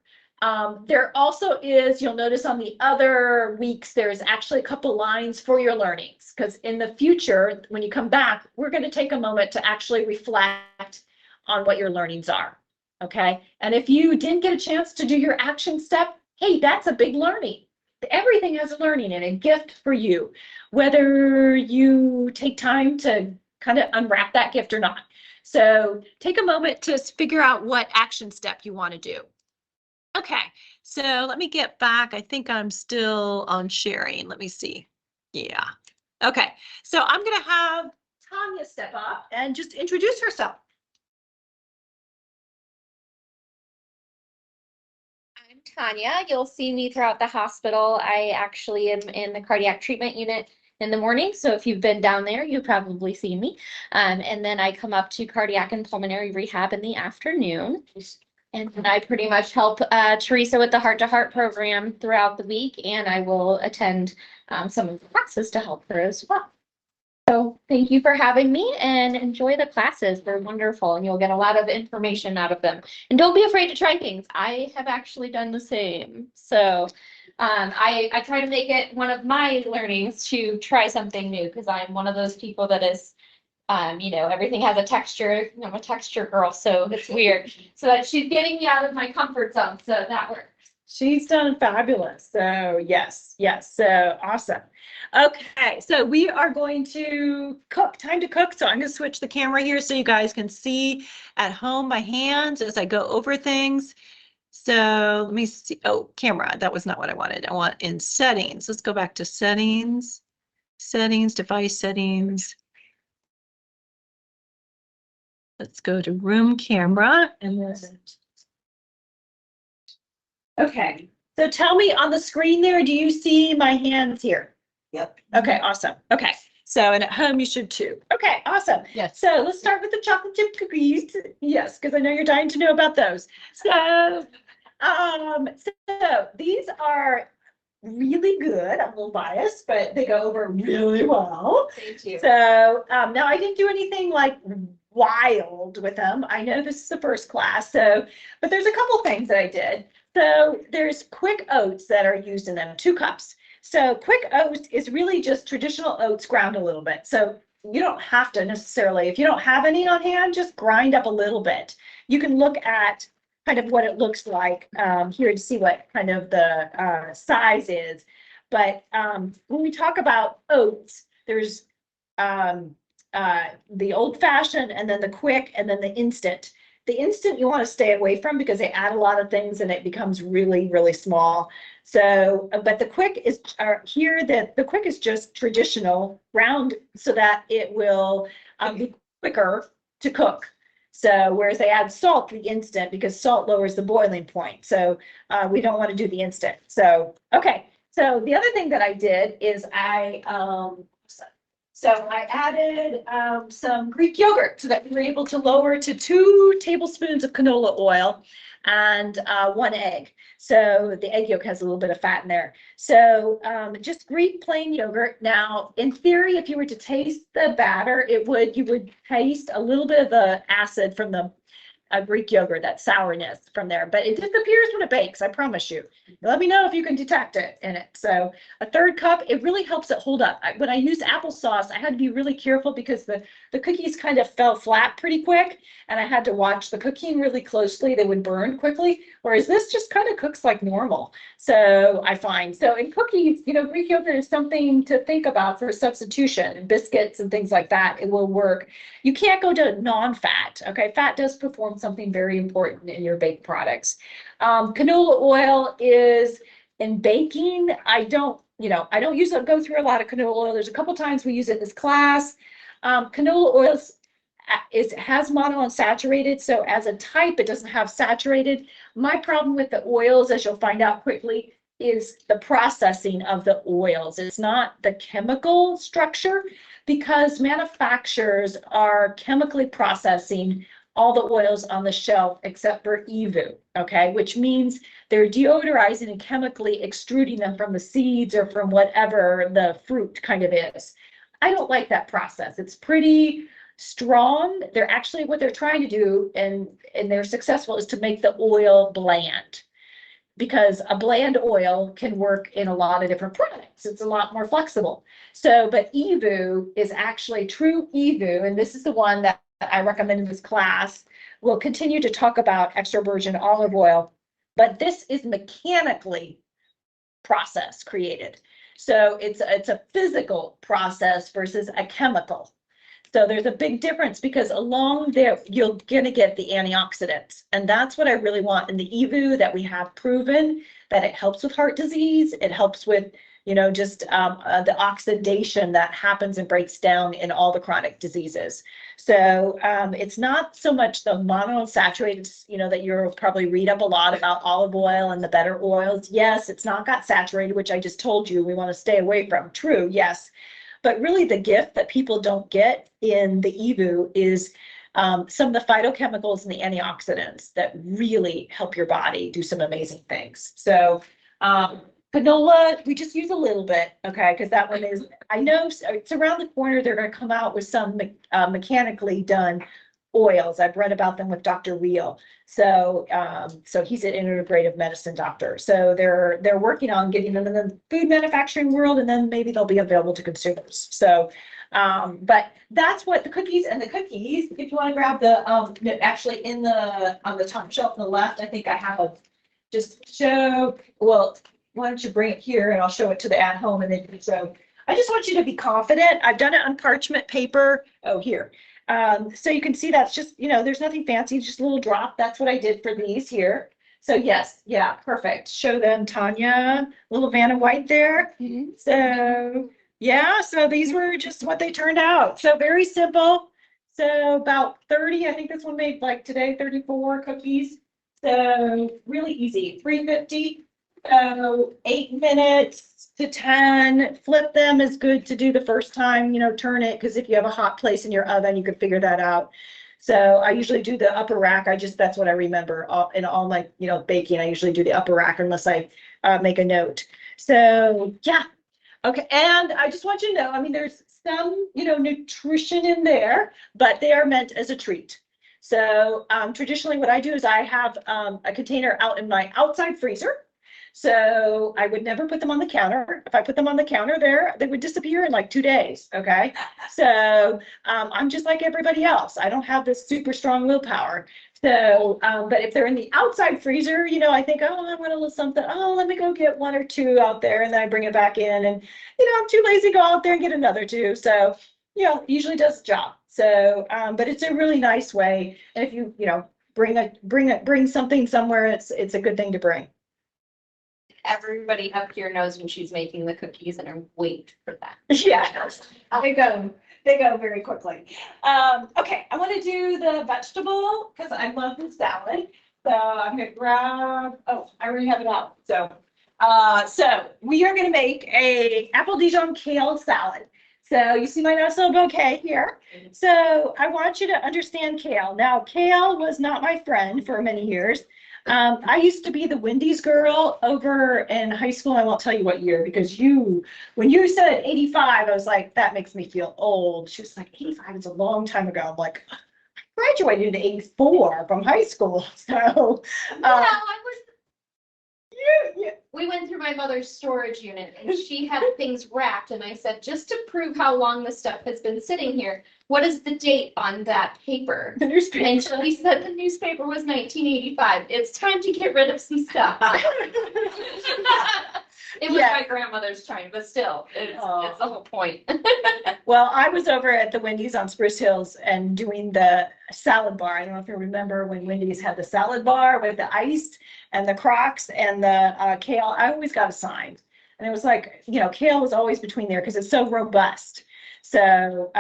There also is, you'll notice on the other weeks, there's actually a couple lines for your learnings, because in the future, when you come back, we're going to take a moment to actually reflect on what your learnings are. Okay. And if you didn't get a chance to do your action step, hey, that's a big learning. Everything has a learning and a gift for you, whether you take time to kind of unwrap that gift or not. So take a moment to figure out what action step you want to do. Okay, so let me get back. I think I'm still on sharing. Let me see. Yeah. Okay, so I'm going to have Tanya step up and just introduce herself. I'm Tanya. You'll see me throughout the hospital. I actually am in the cardiac treatment unit in the morning. So if you've been down there, you've probably seen me. And then I come up to cardiac and pulmonary rehab in the afternoon. And I pretty much help Teresa with the heart-to-heart program throughout the week, and I will attend some of the classes to help her as well. So thank you for having me, and enjoy the classes. They're wonderful, and you'll get a lot of information out of them. And don't be afraid to try things. I have actually done the same. So I try to make it one of my learnings to try something new, because I'm one of those people that is Everything has a texture. I'm a texture girl, so it's weird. So that she's getting me out of my comfort zone. So that works. She's done fabulous. So yes, yes. So awesome. Okay, so we are going to cook. Time to cook. So I'm going to switch the camera here so you guys can see at home my hands as I go over things. So let me see. Oh, camera. That was not what I wanted. I want in settings. Let's go back to settings, device settings. Let's go to room camera and then. Okay, so tell me on the screen there, do you see my hands here? Yep. Okay, awesome. Okay, so and at home you should too. Okay, awesome. Yes. So let's start with the chocolate chip cookies. Yes, because I know you're dying to know about those. So, so these are really good. I'm a little biased, but they go over really well. Thank you. So now I didn't do anything like wild with them. I know this is the first class, so but there's a couple things that I did. So there's quick oats that are used in them, 2 cups. So quick oats is really just traditional oats ground a little bit. So you don't have to necessarily, if you don't have any on hand, just grind up a little bit. You can look at kind of what it looks like here to see what kind of the size is. But when we talk about oats, there's the old fashioned and then the quick and then the instant. The instant you want to stay away from because they add a lot of things and it becomes really, really small. So, but the quick is here that the quick is just traditional round so that it will be quicker to cook. So whereas they add salt the instant because salt lowers the boiling point. So we don't want to do the instant. So, okay. So the other thing that I did is I added some Greek yogurt so that we were able to lower to 2 tablespoons of canola oil and 1 egg. So the egg yolk has a little bit of fat in there. So just Greek plain yogurt. Now, in theory, if you were to taste the batter, you would taste a little bit of the acid from the Greek yogurt, that sourness from there, but it disappears when it bakes, I promise you. Let me know if you can detect it in it. So a 1/3 cup, it really helps it hold up. When I used applesauce, I had to be really careful because the cookies kind of fell flat pretty quick and I had to watch the cooking really closely. They would burn quickly, whereas this just kind of cooks like normal. So I find, so in cookies, Greek yogurt is something to think about for substitution and biscuits and things like that. It will work. You can't go to non-fat, okay? Fat does perform something very important in your baked products. Canola oil is in baking. I don't go through a lot of canola oil. There's a couple times we use it in this class. Canola oil has monounsaturated, so as a type, it doesn't have saturated. My problem with the oils, as you'll find out quickly, is the processing of the oils. It's not the chemical structure because manufacturers are chemically processing all the oils on the shelf except for EVOO, okay, which means they're deodorizing and chemically extruding them from the seeds or from whatever the fruit kind of is. I don't like that process. It's pretty strong. What they're trying to do, and they're successful, is to make the oil bland. Because a bland oil can work in a lot of different products. It's a lot more flexible. So, but EVOO is actually true EVOO, and this is the one that I recommend in this class. We'll continue to talk about extra virgin olive oil, but this is mechanically created. So it's a physical process versus a chemical. So there's a big difference because along there, you're going to get the antioxidants. And that's what I really want in the EVOO, that we have proven that it helps with heart disease. It helps with, just the oxidation that happens and breaks down in all the chronic diseases. So it's not so much the monounsaturated, that you'll probably read up a lot about olive oil and the better oils. Yes, it's not got saturated, which I just told you we want to stay away from. True, yes. But really the gift that people don't get in the EVOO is some of the phytochemicals and the antioxidants that really help your body do some amazing things. So canola, we just use a little bit, okay, because that one is, I know it's around the corner. They're going to come out with some mechanically done oils. I've read about them with Dr. Wheel. So he's an integrative medicine doctor. So they're working on getting them in the food manufacturing world, and then maybe they'll be available to consumers. So But that's what the cookies, if you want to grab the, actually in the, on the top shelf on the left, I think I have a, just show, well, why don't you bring it here and I'll show it to the at home and then, so I just want you to be confident. I've done it on parchment paper. Oh, here. So you can see that's just, there's nothing fancy, just a little drop. That's what I did for these here. So yes, yeah, perfect. Show them, Tanya, little Vanna White there. So yeah, so these were just what they turned out. So very simple. So about 30, I think this one made like today, 34 cookies. So really easy, 350. So 8 minutes to 10. Flip them is good to do the first time, turn it, because if you have a hot place in your oven, you can figure that out. So I usually do the upper rack. That's what I remember in all my, baking. I usually do the upper rack unless I make a note. So yeah. Okay. And I just want you to know, I mean, there's some, nutrition in there, but they are meant as a treat. So traditionally what I do is I have a container out in my outside freezer. So I would never put them on the counter. If I put them on the counter there, they would disappear in like 2 days. Okay. So I'm just like everybody else. I don't have this super strong willpower. So, but if they're in the outside freezer, I think, oh, I want a little something. Oh, let me go get 1 or 2 out there. And then I bring it back in and, I'm too lazy to go out there and get another 2. So, it usually does the job. So, but it's a really nice way. And if you, bring something somewhere, it's a good thing to bring. Everybody up here knows when she's making the cookies and I'm waiting for that. Yeah, they go very quickly. Okay, I want to do the vegetable because I love the salad. So I'm gonna grab, oh, I already have it out. So we are gonna make a apple Dijon kale salad. So you see my nice little bouquet here. So I want you to understand kale. Now, kale was not my friend for many years. I used to be the Wendy's girl over in high school. I won't tell you what year because when you said 85, I was like, that makes me feel old. She was like, 85 is a long time ago. I'm like, I graduated in 84 from high school. So, we went through my mother's storage unit and she had things wrapped and I said, just to prove how long the stuff has been sitting here, what is the date on that paper? The newspaper. And she said the newspaper was 1985. It's time to get rid of some stuff. It was my grandmother's time, but still, it's the whole point. Well, I was over at the Wendy's on Spruce Hills and doing the salad bar. I don't know if you remember when Wendy's had the salad bar with the iced and the Crocs and the kale. I always got assigned. And it was like, kale was always between there because it's so robust. So,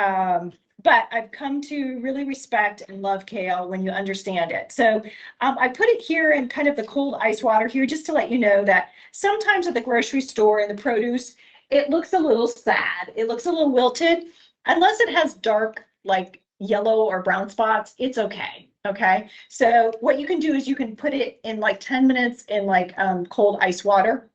but I've come to really respect and love kale when you understand it. So I put it here in kind of the cold ice water here just to let you know that sometimes at the grocery store and the produce, it looks a little sad. It looks a little wilted. Unless it has dark, like yellow or brown spots, it's okay. Okay. So what you can do is you can put it in like 10 minutes in like cold ice water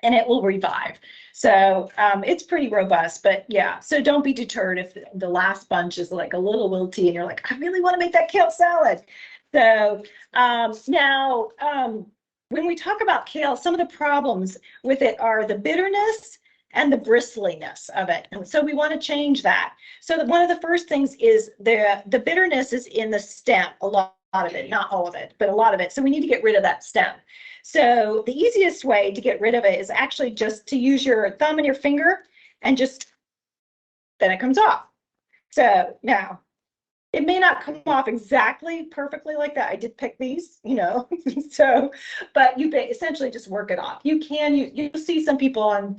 and it will revive. So it's pretty robust, but yeah, so don't be deterred if the last bunch is like a little wilty and you're like, I really want to make that kale salad. So now when we talk about kale, some of the problems with it are the bitterness and the bristliness of it. And so we want to change that. So one of the first things is the bitterness is in the stem, a lot of it, not all of it, but a lot of it. So we need to get rid of that stem. So the easiest way to get rid of it is actually just to use your thumb and your finger and then it comes off. So now it may not come off exactly perfectly like that. I did pick these, so, but you essentially just work it off. You'll see some people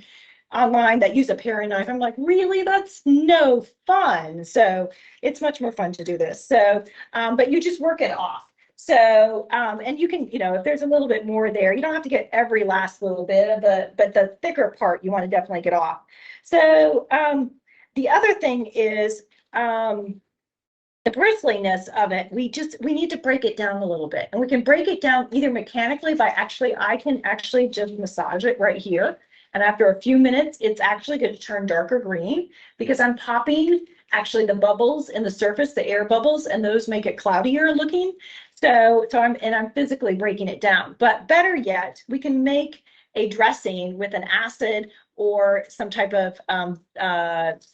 online that use a paring knife. I'm like, really? That's no fun. So it's much more fun to do this. So, but you just work it off. So, and you can, if there's a little bit more there, you don't have to get every last little bit of but the thicker part, you want to definitely get off. So, the other thing is, the bristliness of it, we need to break it down a little bit, and we can break it down either mechanically I can actually just massage it right here. And after a few minutes, it's actually going to turn darker green because I'm popping actually the bubbles in the surface, the air bubbles, and those make it cloudier looking. So I'm physically breaking it down. But better yet, we can make a dressing with an acid or some type of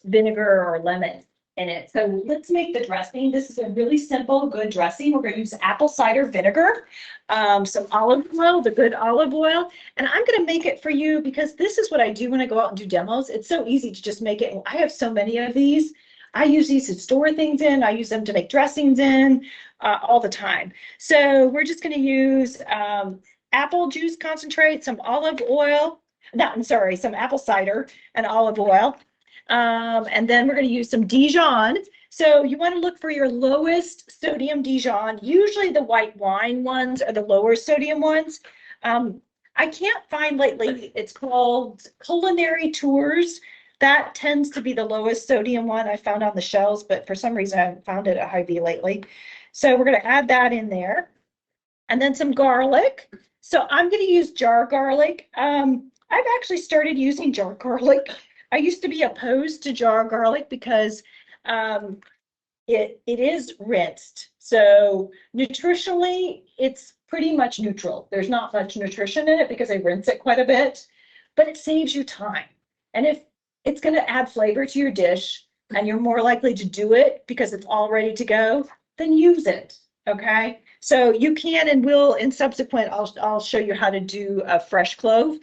vinegar or lemon in it. So let's make the dressing. This is a really simple, good dressing. We're going to use apple cider vinegar, some olive oil, the good olive oil, and I'm going to make it for you because this is what I do when I go out and do demos. It's so easy to just make it. And I have so many of these. I use these to store things in. I use them to make dressings in all the time. So we're just going to use apple juice concentrate, some olive oil. No, I'm sorry, some apple cider and olive oil. And then we're going to use some Dijon. So you want to look for your lowest sodium Dijon. Usually the white wine ones are the lower sodium ones. I can't find lately, it's called Culinary Tours. That tends to be the lowest sodium one I found on the shelves, but for some reason I haven't found it at Hy-Vee lately. So we're going to add that in there. And then some garlic. So I'm going to use jar garlic. I've actually started using jar garlic. I used to be opposed to jar garlic because it is rinsed. So nutritionally, it's pretty much neutral. There's not much nutrition in it because I rinse it quite a bit, but it saves you time. And if it's going to add flavor to your dish and you're more likely to do it because it's all ready to go, then use it. Okay. So you can and will in subsequent, I'll show you how to do a fresh clove.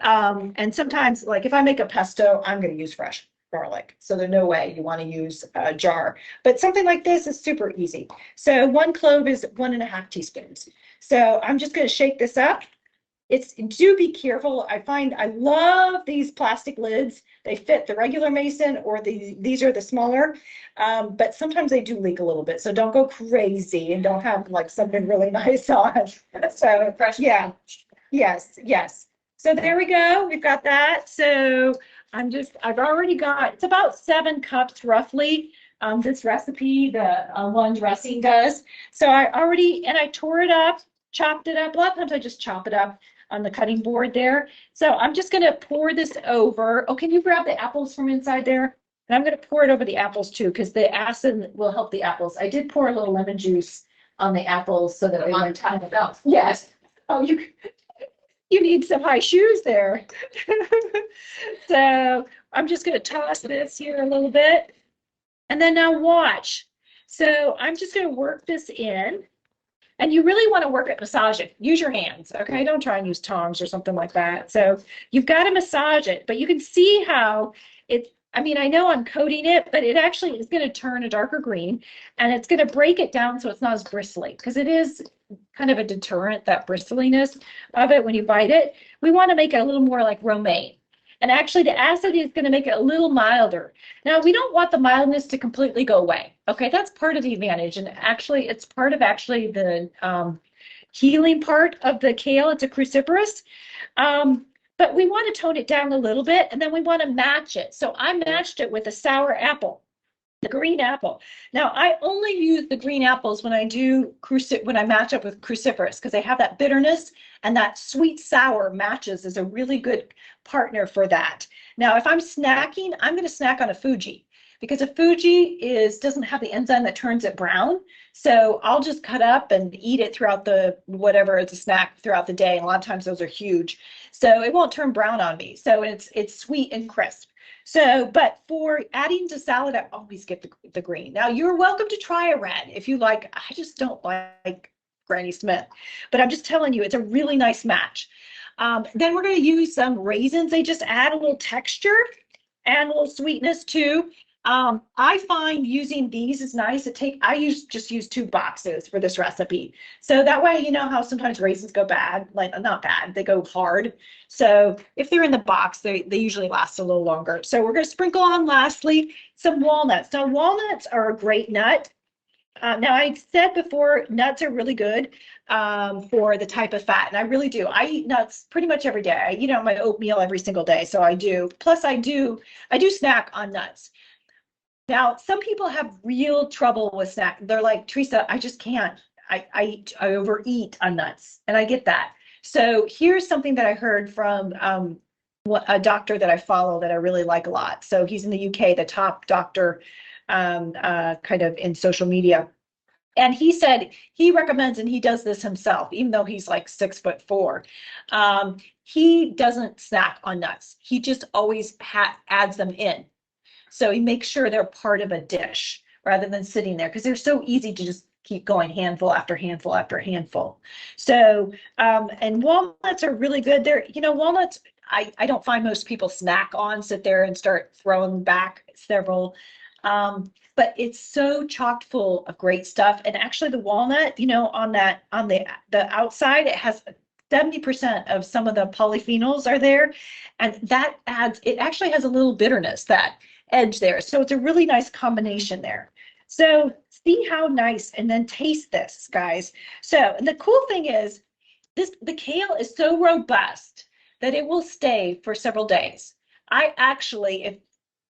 And sometimes, like if I make a pesto, I'm going to use fresh garlic. So there's no way you want to use a jar. But something like this is super easy. So 1 clove is 1.5 teaspoons. So I'm just going to shake this up. Do be careful. I love these plastic lids. They fit the regular mason or these are the smaller, but sometimes they do leak a little bit. So don't go crazy and don't have like something really nice on. So yeah, yes. So there we go. We've got that. So I've already got, it's about 7 cups roughly. This recipe, the one dressing does. So I tore it up, chopped it up. A lot of times I just chop it up on the cutting board there. So I'm just going to pour this over. Oh, can you grab the apples from inside there? And I'm going to pour it over the apples too, because the acid will help the apples. I did pour a little lemon juice on the apples so that they won't tie it up. Yes. Oh, you need some high shoes there. So I'm just going to toss this here a little bit. And then now watch. So I'm just going to work this in. And you really want to work it, massage it. Use your hands, okay? Don't try and use tongs or something like that. So you've got to massage it, but you can see how I know I'm coating it, but it actually is going to turn a darker green and it's going to break it down so it's not as bristly because it is kind of a deterrent, that bristliness of it when you bite it. We want to make it a little more like romaine. And actually the acid is going to make it a little milder. Now we don't want the mildness to completely go away. Okay, that's part of the advantage. And actually it's part of the healing part of the kale. It's a cruciferous. But we want to tone it down a little bit and then we want to match it. So I matched it with a sour apple, the green apple. Now I only use the green apples when I match up with cruciferous because they have that bitterness and that sweet sour matches is a really good partner for that. Now, if I'm snacking, I'm going to snack on a Fuji because a Fuji doesn't have the enzyme that turns it brown. So I'll just cut up and eat it throughout whatever it's a snack throughout the day. And a lot of times those are huge. So it won't turn brown on me. So it's sweet and crisp. So, but for adding to salad, I always get the green. Now you're welcome to try a red if you like. I just don't like Granny Smith, but I'm just telling you, it's a really nice match. Then we're going to use some raisins. They just add a little texture and a little sweetness too. I find using these is nice. Just use 2 boxes for this recipe. So that way, you know how sometimes raisins go bad, like not bad, they go hard. So if they're in the box, they usually last a little longer. So we're going to sprinkle on lastly some walnuts. Now walnuts are a great nut. Now I said before, nuts are really good for the type of fat, and I really do. I eat nuts pretty much every day. I eat on my oatmeal every single day, so I do. Plus I do snack on nuts. Now, some people have real trouble with snack. They're like, Teresa, I just can't. I overeat on nuts, and I get that. So here's something that I heard from a doctor that I follow that I really like a lot. So he's in the UK, the top doctor kind of in social media. And he said he recommends, and he does this himself, even though he's like 6'4". He doesn't snack on nuts. He just always adds them in. So he makes sure they're part of a dish rather than sitting there because they're so easy to just keep going handful after handful after handful. So, and walnuts are really good. They're, walnuts, I don't find most people snack on, sit there and start throwing back several. But it's so chock full of great stuff. And actually the walnut, on the outside, it has 70% of some of the polyphenols are there. And that it actually has a little bitterness, that edge there. So it's a really nice combination there. So see how nice, and then taste this, guys. So the cool thing is the kale is so robust that it will stay for several days. I actually,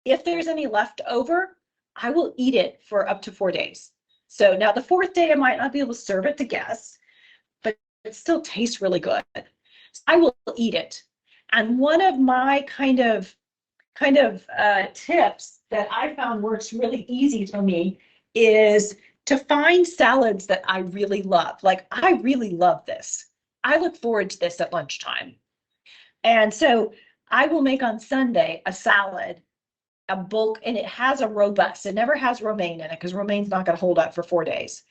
if there's any left over, I will eat it for up to 4 days. So now the 4th day, I might not be able to serve it to guests, but it still tastes really good. I will eat it. And one of my kind of tips that I found works really easy for me is to find salads that I really love. Like, I really love this. I look forward to this at lunchtime. And so I will make on Sunday a salad, a bulk, and it has a robust, it never has romaine in it because romaine's not going to hold up for 4 days.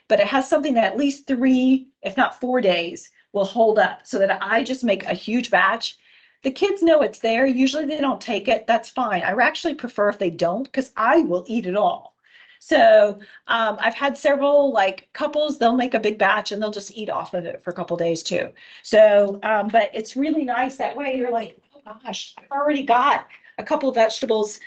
But it has something that at least 3, if not 4 days, will hold up so that I just make a huge batch. The kids know it's there. Usually they don't take it. That's fine. I actually prefer if they don't because I will eat it all. So I've had several like couples, they'll make a big batch and they'll just eat off of it for a couple days too. So, but it's really nice that way. You're like, oh gosh, I've already got a couple of vegetables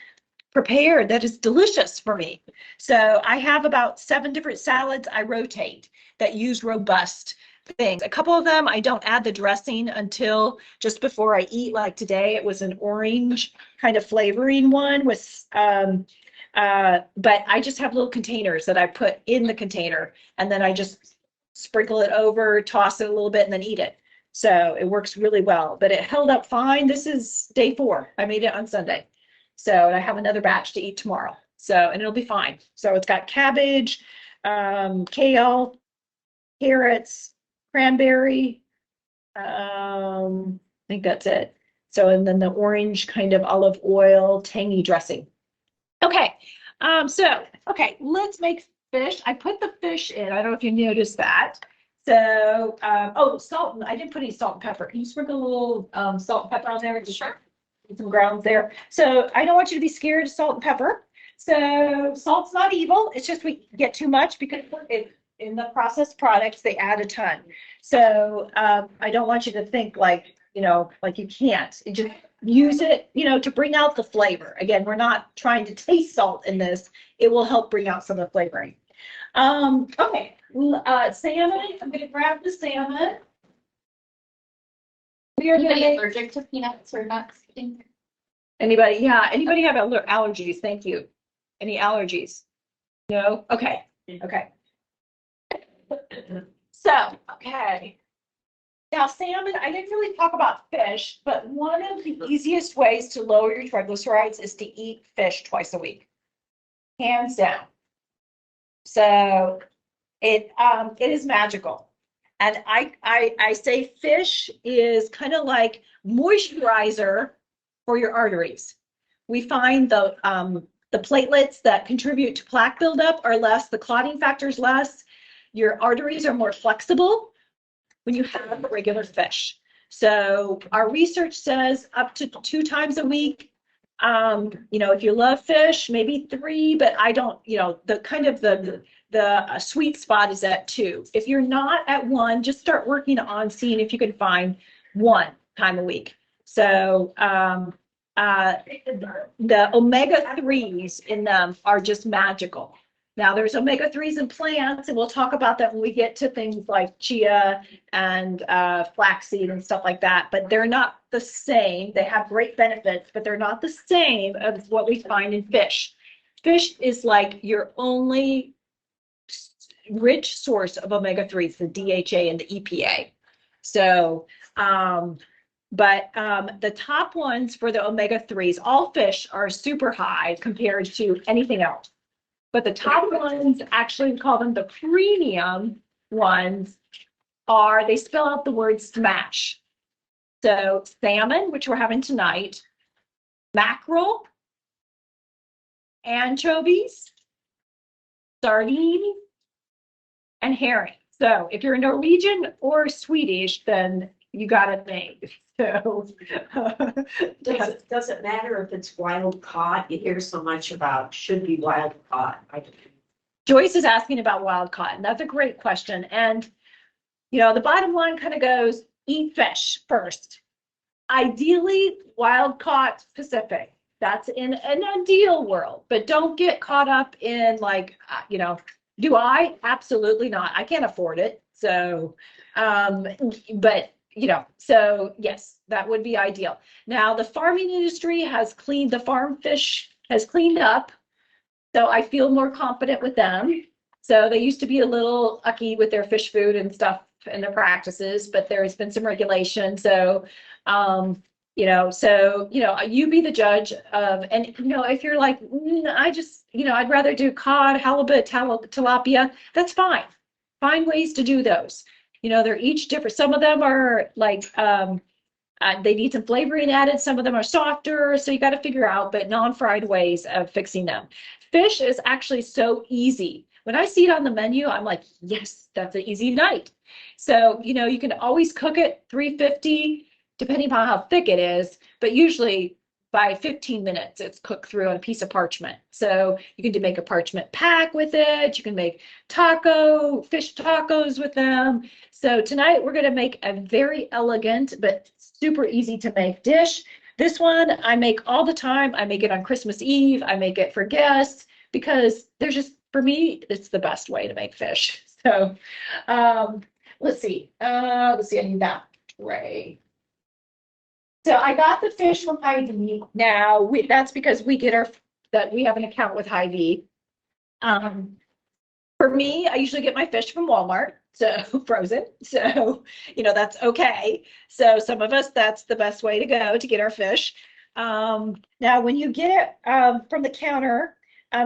prepared that is delicious for me. So I have about 7 different salads I rotate that use robust things. A couple of them I don't add the dressing until just before I eat. Like today, it was an orange kind of flavoring one with, but I just have little containers that I put in the container, and then I just sprinkle it over, toss it a little bit, and then eat it. So it works really well, but it held up fine. This is day 4. I made it on Sunday. So, and I have another batch to eat tomorrow. So, and it'll be fine. So it's got cabbage, kale, carrots, cranberry. I think that's it. So, and then the orange kind of olive oil, tangy dressing. Okay. Okay, let's make fish. I put the fish in. I don't know if you noticed that. So, oh, salt. I didn't put any salt and pepper. Can you sprinkle a little salt and pepper on there? Sure. Some grounds there. So I don't want you to be scared of salt and pepper. So salt's not evil. It's just we get too much because in the processed products, they add a ton. So I don't want you to think like you can't. You just use it, to bring out the flavor. Again, we're not trying to taste salt in this. It will help bring out some of the flavoring. Okay, salmon. I'm going to grab the salmon. We are allergic to peanuts or nuts? Anybody? Yeah. Anybody have allergies? Thank you. Any allergies? No? Okay. Okay. So, okay. Now, salmon, I didn't really talk about fish, but one of the easiest ways to lower your triglycerides is to eat fish twice a week. Hands down. So it is magical. And I say fish is kind of like moisturizer for your arteries. We find the platelets that contribute to plaque buildup are less, the clotting factor is less, your arteries are more flexible when you have regular fish. So our research says up to 2 times a week. If you love fish, maybe 3, but I don't, the kind of the sweet spot is at 2. If you're not at 1, just start working on seeing if you can find 1 time a week. So the omega-3s in them are just magical. Now there's omega-3s in plants, and we'll talk about that when we get to things like chia and flaxseed and stuff like that, but they're not the same. They have great benefits, but they're not the same as what we find in fish. Fish is like your only rich source of omega-3s, the DHA and the EPA. So, the top ones for the omega-3s, all fish are super high compared to anything else. but the top ones, actually we call them the premium ones, they spell out the word smash. So salmon, which we're having tonight, mackerel, anchovies, sardine, and herring. So if you're Norwegian or Swedish, then you got it made. So Does it matter if it's wild caught? You hear so much about should be wild caught. Joyce is asking about wild caught, and that's a great question. And the bottom line kind of goes, eat fish first. Ideally, wild caught Pacific. That's in an ideal world, but don't get caught up in like, do I? Absolutely not. I can't afford it. So, but so yes, that would be ideal. Now, the farming industry the farm fish has cleaned up. So I feel more confident with them. So they used to be a little ucky with their fish food and stuff and their practices, but there's been some regulation. So, you be the judge of, and, if you're like, I'd rather do cod, halibut, tilapia, that's fine. Find ways to do those. They're each different. Some of them are like, they need some flavoring added. Some of them are softer. So you got to figure out, but non-fried ways of fixing them. Fish is actually so easy. When I see it on the menu, I'm like, yes, that's an easy night. So, you can always cook it 350, depending upon how thick it is, but usually by 15 minutes, it's cooked through on a piece of parchment. So you can make a parchment pack with it. You can make fish tacos with them. So tonight we're going to make a very elegant, but super easy to make dish. This one I make all the time. I make it on Christmas Eve. I make it for guests because for me, it's the best way to make fish. So let's see. I need that tray. So I got the fish from Hy-Vee. Now that's because we have an account with Hy-Vee. For me, I usually get my fish from Walmart, so frozen. So, that's okay. So some of us, that's the best way to go to get our fish. Now, when you get it from the counter,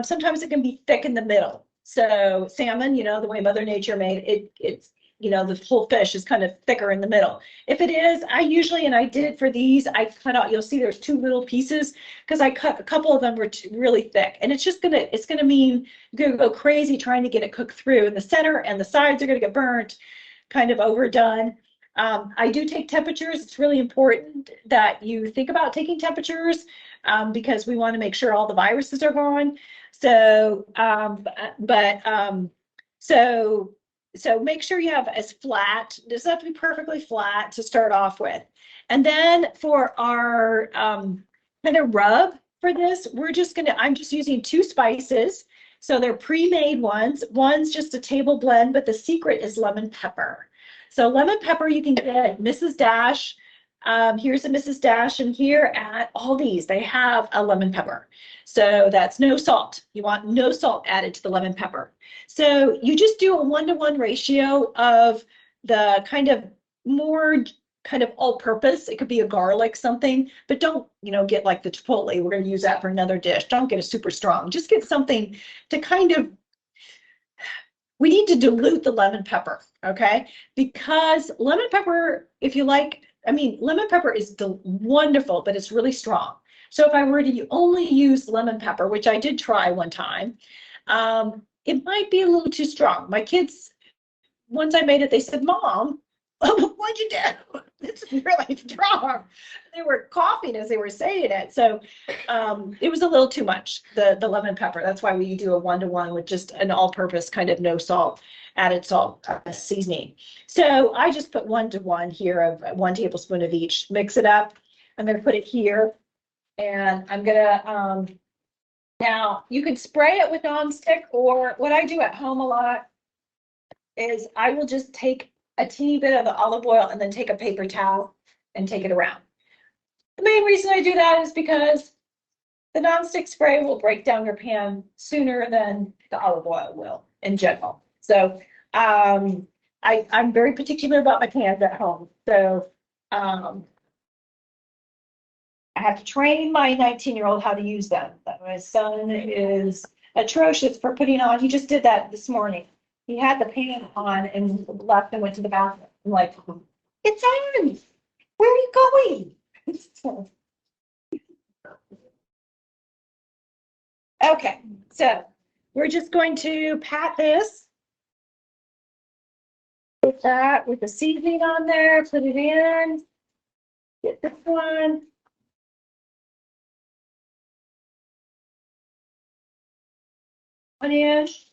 sometimes it can be thick in the middle. So salmon, the way Mother Nature made it's the whole fish is kind of thicker in the middle. If it is, and I did for these, I cut out, you'll see there's two little pieces because I cut a couple of them were really thick, and it's going to mean you're going to go crazy trying to get it cooked through in the center, and the sides are going to get burnt, kind of overdone. I do take temperatures. It's really important that you think about taking temperatures because we want to make sure all the viruses are gone. So, so make sure you have as flat, it doesn't have to be perfectly flat to start off with. And then for our kind of rub for this, I'm just using 2 spices. So they're pre-made ones. One's just a table blend, but the secret is lemon pepper. So lemon pepper you can get at Mrs. Dash. Here's a Mrs. Dash, and here at Aldi's, they have a lemon pepper. So that's no salt. You want no salt added to the lemon pepper. So you just do a 1-to-1 ratio of the kind of more kind of all-purpose. It could be a garlic something, but don't, get like the chipotle. We're going to use that for another dish. Don't get a super strong. Just get something to kind of, we need to dilute the lemon pepper, okay? Because lemon pepper, if you like, lemon pepper is wonderful, but it's really strong. So if I were to only use lemon pepper, which I did try one time, it might be a little too strong. My kids, once I made it, they said, Mom, what'd you do? It's really strong. They were coughing as they were saying it. So it was a little too much, the lemon pepper. That's why we do a 1-to-1 with just an all-purpose kind of no salt, added salt seasoning. So I just put 1-to-1 here of 1 tablespoon of each. Mix it up. I'm going to put it here. And I'm going to, now you can spray it with nonstick, or what I do at home a lot is I will just take a teeny bit of the olive oil and then take a paper towel and take it around. The main reason I do that is because the nonstick spray will break down your pan sooner than the olive oil will in general. So I'm very particular about my pans at home. So I have to train my 19-year-old how to use them. My son is atrocious for putting on. He just did that this morning. He had the pan on and left and went to the bathroom. I'm like, it's on. Where are you going? Okay, so we're just going to pat this. Put that with the seasoning on there, put it in. Get this one. One-ish.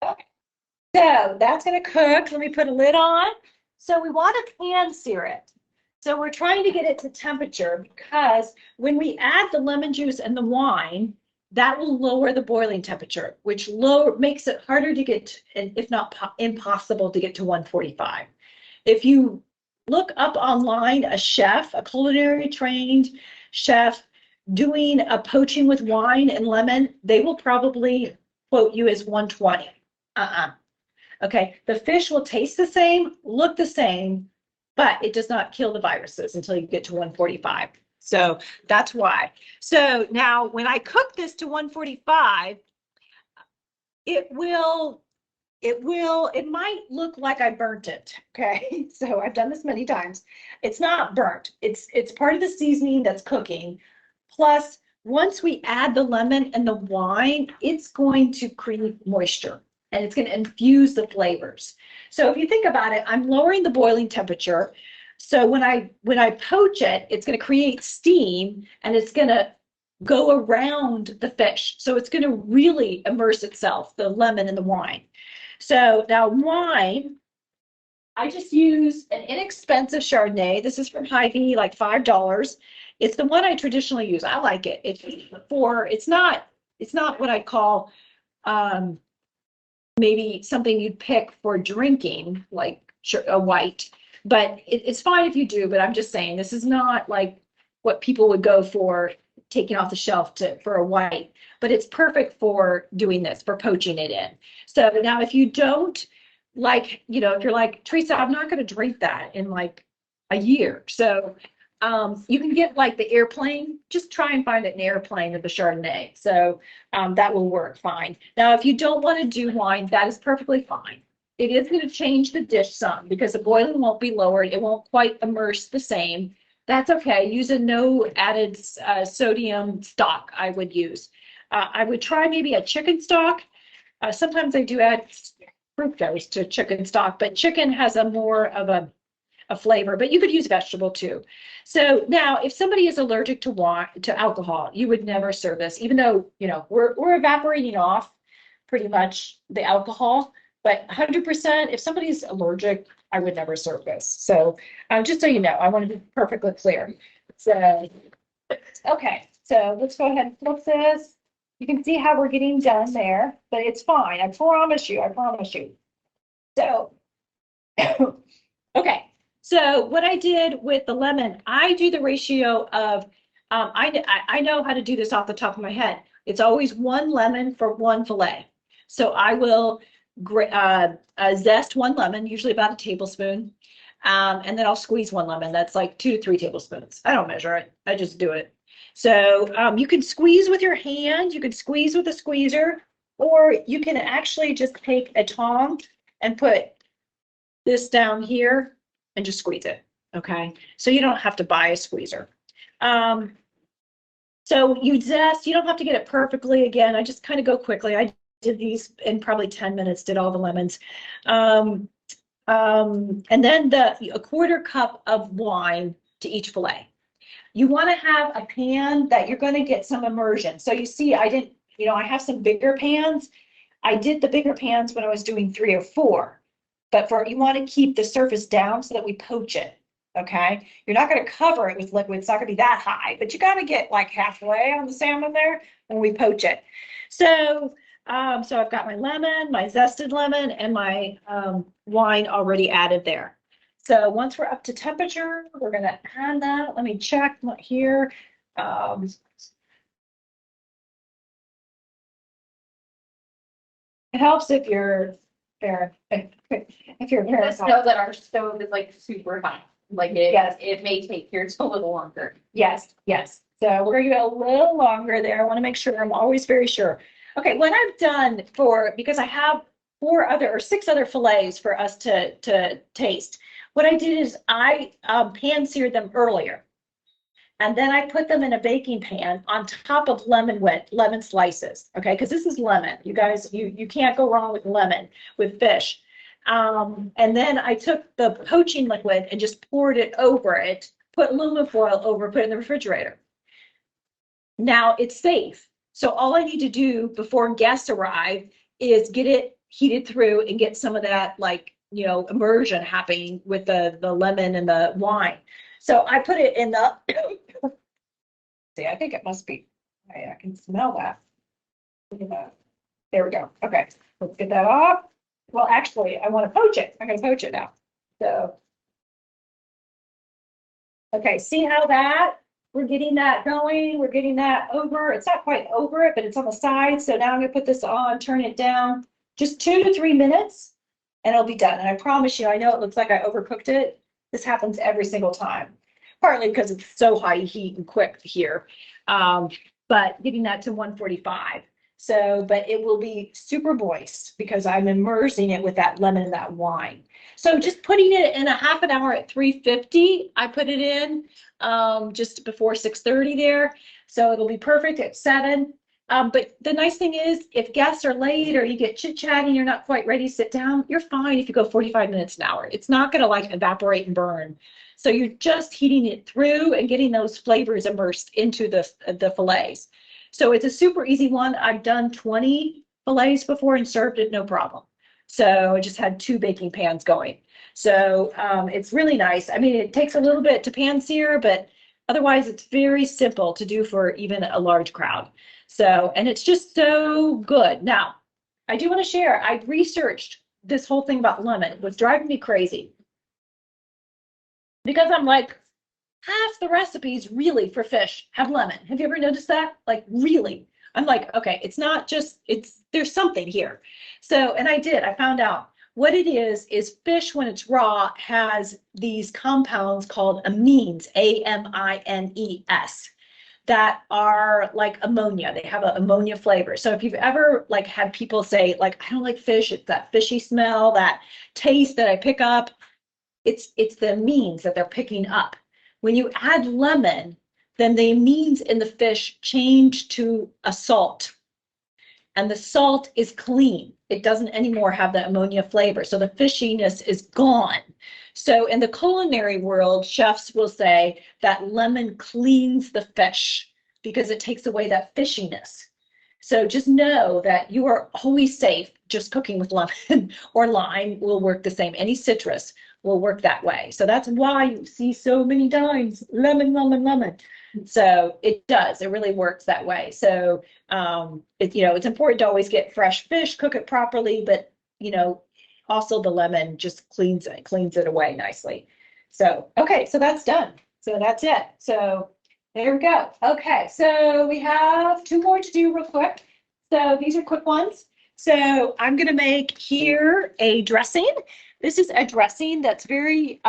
Okay. So that's gonna cook. Let me put a lid on. So we want to pan sear it. So we're trying to get it to temperature because when we add the lemon juice and the wine, that will lower the boiling temperature, which makes it harder to get, and if not impossible to get to 145. If you look up online, a chef, a culinary trained chef doing a poaching with wine and lemon, they will probably quote you as 120. Okay, the fish will taste the same, look the same, but it does not kill the viruses until you get to 145. So that's why. So now when I cook this to 145, it might look like I burnt it. Okay, so I've done this many times. It's not burnt. It's part of the seasoning that's cooking. Plus, once we add the lemon and the wine, it's going to create moisture and it's going to infuse the flavors. So if you think about it, I'm lowering the boiling temperature. So when I poach it, it's going to create steam and it's going to go around the fish. So it's going to really immerse itself, the lemon and the wine. So now wine, I just use an inexpensive Chardonnay. This is from Hy-Vee, like $5. It's the one I traditionally use. I like it. It's not what I call maybe something you'd pick for drinking, like a white, but it's fine if you do, but I'm just saying, this is not like what people would go for taking off the shelf for a white, but it's perfect for doing this, for poaching it in. So now if you don't like, if you're like, Teresa, I'm not going to drink that in like a year. So you can get like the airplane, just try and find an airplane of the Chardonnay. So that will work fine. Now, if you don't want to do wine, that is perfectly fine. It is going to change the dish some because the boiling won't be lowered. It won't quite immerse the same. That's okay. Use a no added sodium stock I would use. I would try maybe a chicken stock. Sometimes I do add fructose to chicken stock, but chicken has a more of a flavor, but you could use vegetable too. So now if somebody is allergic to wine, to alcohol, you would never serve this, even though, we're evaporating off pretty much the alcohol, but 100%, if somebody's allergic, I would never serve this. So just so you know, I want to be perfectly clear. So, okay, so let's go ahead and flip this. You can see how we're getting done there, but it's fine. I promise you. So, okay. So what I did with the lemon, I do the ratio of, I know how to do this off the top of my head. It's always 1 lemon for 1 fillet. So I will zest 1 lemon, usually about a tablespoon. And then I'll squeeze 1 lemon. That's like 2 to 3 tablespoons. I don't measure it. I just do it. So you can squeeze with your hand. You can squeeze with a squeezer, or you can actually just take a tong and put this down here and just squeeze it. Okay. So you don't have to buy a squeezer. So you zest, you don't have to get it perfectly. Again, I just kind of go quickly. I did these in probably 10 minutes, did all the lemons. And then a 1/4 cup of wine to each fillet. You want to have a pan that you're going to get some immersion. So you see, I have some bigger pans. I did the bigger pans when I was doing 3 or 4. But you want to keep the surface down so that we poach it, okay? You're not going to cover it with liquid. It's not going to be that high, but you got to get like halfway on the salmon there when we poach it. So, so I've got my lemon, my zested lemon, and my wine already added there. So once we're up to temperature, we're going to add that. Let me check here. It helps if you're there. If you're Just know that our stove is like super hot. Like Yes. it may take yours a little longer. Yes, yes. So we're gonna go a little longer there. I want to make sure, I'm always very sure. Okay, what I've done because I have 6 other fillets for us to taste. What I did is I pan seared them earlier. And then I put them in a baking pan on top of lemon slices. Okay, because this is lemon. You guys, you can't go wrong with lemon with fish. And then I took the poaching liquid and just poured it over it, put aluminum foil over, put it in the refrigerator. Now it's safe. So all I need to do before guests arrive is get it heated through and get some of that, like, immersion happening with the lemon and the wine. So I put it in the, see, I think it must be, I can smell that. Look at that. There we go. Okay, let's get that off. Well, actually, I want to poach it. I'm going to poach it now. So, okay, see how we're getting that going. We're getting that over. It's not quite over it, but it's on the side. So now I'm going to put this on, turn it down, just 2 to 3 minutes, and it'll be done. And I promise you, I know it looks like I overcooked it. This happens every single time, partly because it's so high heat and quick here. But getting that to 145. So, but it will be super moist because I'm immersing it with that lemon and that wine. So just putting it in a half an hour at 350, I put it in just before 6:30 there. So it'll be perfect at 7. But the nice thing is, if guests are late or you get chit-chatting, you're not quite ready to sit down, you're fine if you go 45 minutes an hour. It's not going to like evaporate and burn. So you're just heating it through and getting those flavors immersed into the fillets. So it's a super easy one. I've done 20 fillets before and served it no problem. So I just had 2 baking pans going. So it's really nice. I mean, it takes a little bit to pan sear, but otherwise it's very simple to do for even a large crowd. So, and it's just so good. Now, I do want to share, I researched this whole thing about lemon. It was driving me crazy. Because I'm like, half the recipes really for fish have lemon. Have you ever noticed that? Like, really? I'm like, okay, it's not just, there's something here. So, and I found out what it is fish when it's raw has these compounds called amines, AMINES, that are like ammonia. They have an ammonia flavor. So if you've ever like had people say like, I don't like fish, it's that fishy smell, that taste that I pick up, it's the amines that they're picking up. When you add lemon, then the amines in the fish change to a salt. And the salt is clean. It doesn't anymore have the ammonia flavor. So the fishiness is gone. So in the culinary world, chefs will say that lemon cleans the fish because it takes away that fishiness. So just know that you are always safe just cooking with lemon, or lime will work the same. Any citrus will work that way. So that's why you see so many times lemon, lemon, lemon. So it does, it really works that way. So it's important to always get fresh fish, cook it properly, but also the lemon just cleans it away nicely. So okay, so that's done. So that's it. So there we go. Okay, so we have 2 more to do real quick. So these are quick ones. So I'm going to make here a dressing. This is a dressing that's very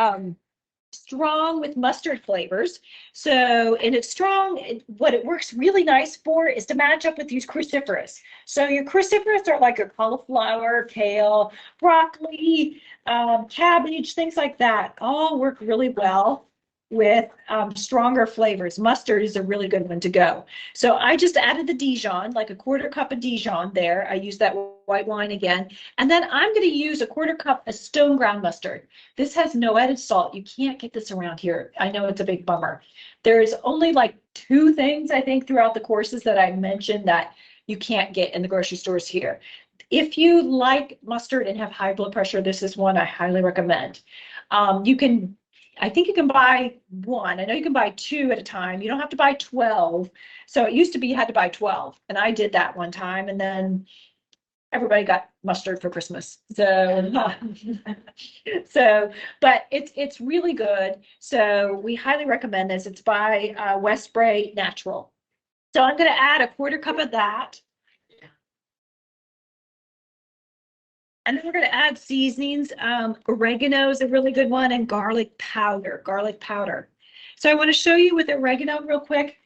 strong with mustard flavors. So, and it's strong. What it works really nice for is to match up with these cruciferous. So your cruciferous are like your cauliflower, kale, broccoli, cabbage, things like that, all work really well with stronger flavors. Mustard is a really good one to go. So I just added the Dijon, like a 1/4 cup of Dijon there. I use that white wine again. And then I'm going to use a 1/4 cup of stone ground mustard. This has no added salt. You can't get this around here. I know it's a big bummer. There's only like 2 things, I think, throughout the courses that I mentioned that you can't get in the grocery stores here. If you like mustard and have high blood pressure, this is one I highly recommend. I think you can buy 1. I know you can buy 2 at a time. You don't have to buy 12. So it used to be you had to buy 12. And I did that one time. And then everybody got mustard for Christmas. So, but it's really good. So we highly recommend this. It's by Westbury Natural. So I'm going to add a 1/4 cup of that. And then we're going to add seasonings. Oregano is a really good one, and garlic powder, So I want to show you with oregano real quick.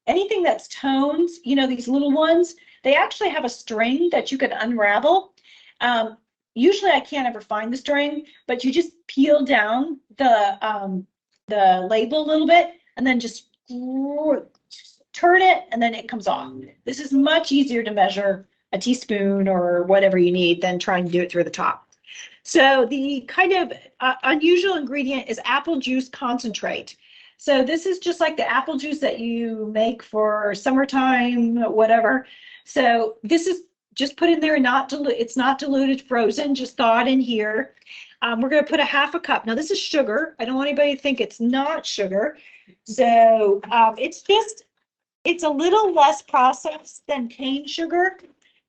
Anything that's tones, you know, these little ones, they actually have a string that you can unravel. Usually I can't ever find the string, but you just peel down the label a little bit and then just turn it and then it comes off. This is much easier to measure a teaspoon or whatever you need than trying to do it through the top. So the kind of unusual ingredient is apple juice concentrate. So this is just like the apple juice that you make for summertime, whatever. So this is just put in there, it's not diluted, frozen, just thawed in here. We're going to put a half a cup. Now this is sugar. I don't want anybody to think it's not sugar. So it's a little less processed than cane sugar,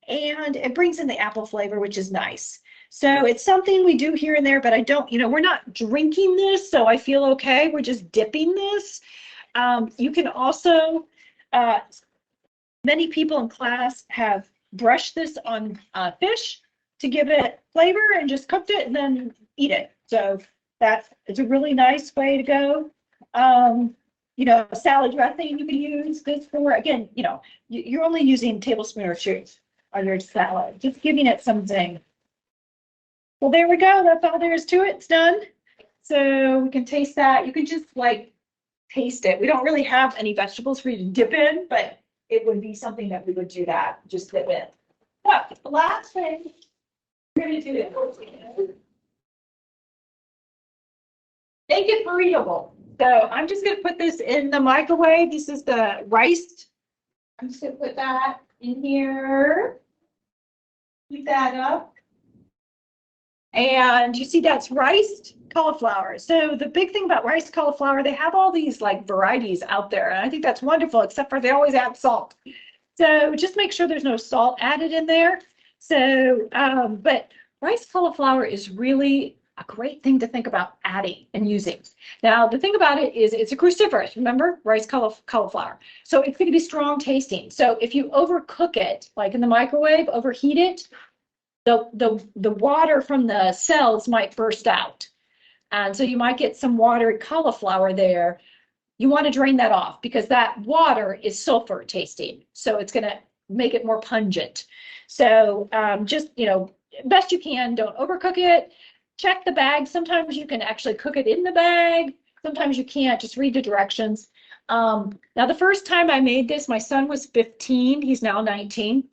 and it brings in the apple flavor, which is nice. So it's something we do here and there, but I don't, you know, we're not drinking this, so I feel okay. We're just dipping this. You can also, many people in class have brushed this on fish to give it flavor and just cooked it and then eat it. So that is a really nice way to go. You know, salad dressing you can use this for, again, you know, you're only using a tablespoon or two on your salad, just giving it something. Well, there we go. That's all there is to it. It's done. So we can taste that. You can just like taste it. We don't really have any vegetables for you to dip in, but it would be something that we would do that. Just dip in. But the last thing we're going to do is make it burrito. So I'm just going to put this in the microwave. This is the rice. I'm just going to put that in here. Heat that up. And you see that's riced cauliflower. So the big thing about riced cauliflower, they have all these like varieties out there. And I think that's wonderful, except for they always add salt. So just make sure there's no salt added in there. So, but riced cauliflower is really a great thing to think about adding and using. Now, the thing about it is it's a cruciferous, remember, rice cauliflower. So it's going to be strong tasting. So if you overcook it, like in the microwave, overheat it, the water from the cells might burst out. And so you might get some watery cauliflower there. You want to drain that off because that water is sulfur tasting. So it's going to make it more pungent. So just, you know, best you can, don't overcook it. Check the bag. Sometimes you can actually cook it in the bag. Sometimes you can't. Just read the directions. Now, the first time I made this, my son was 15. He's now 19.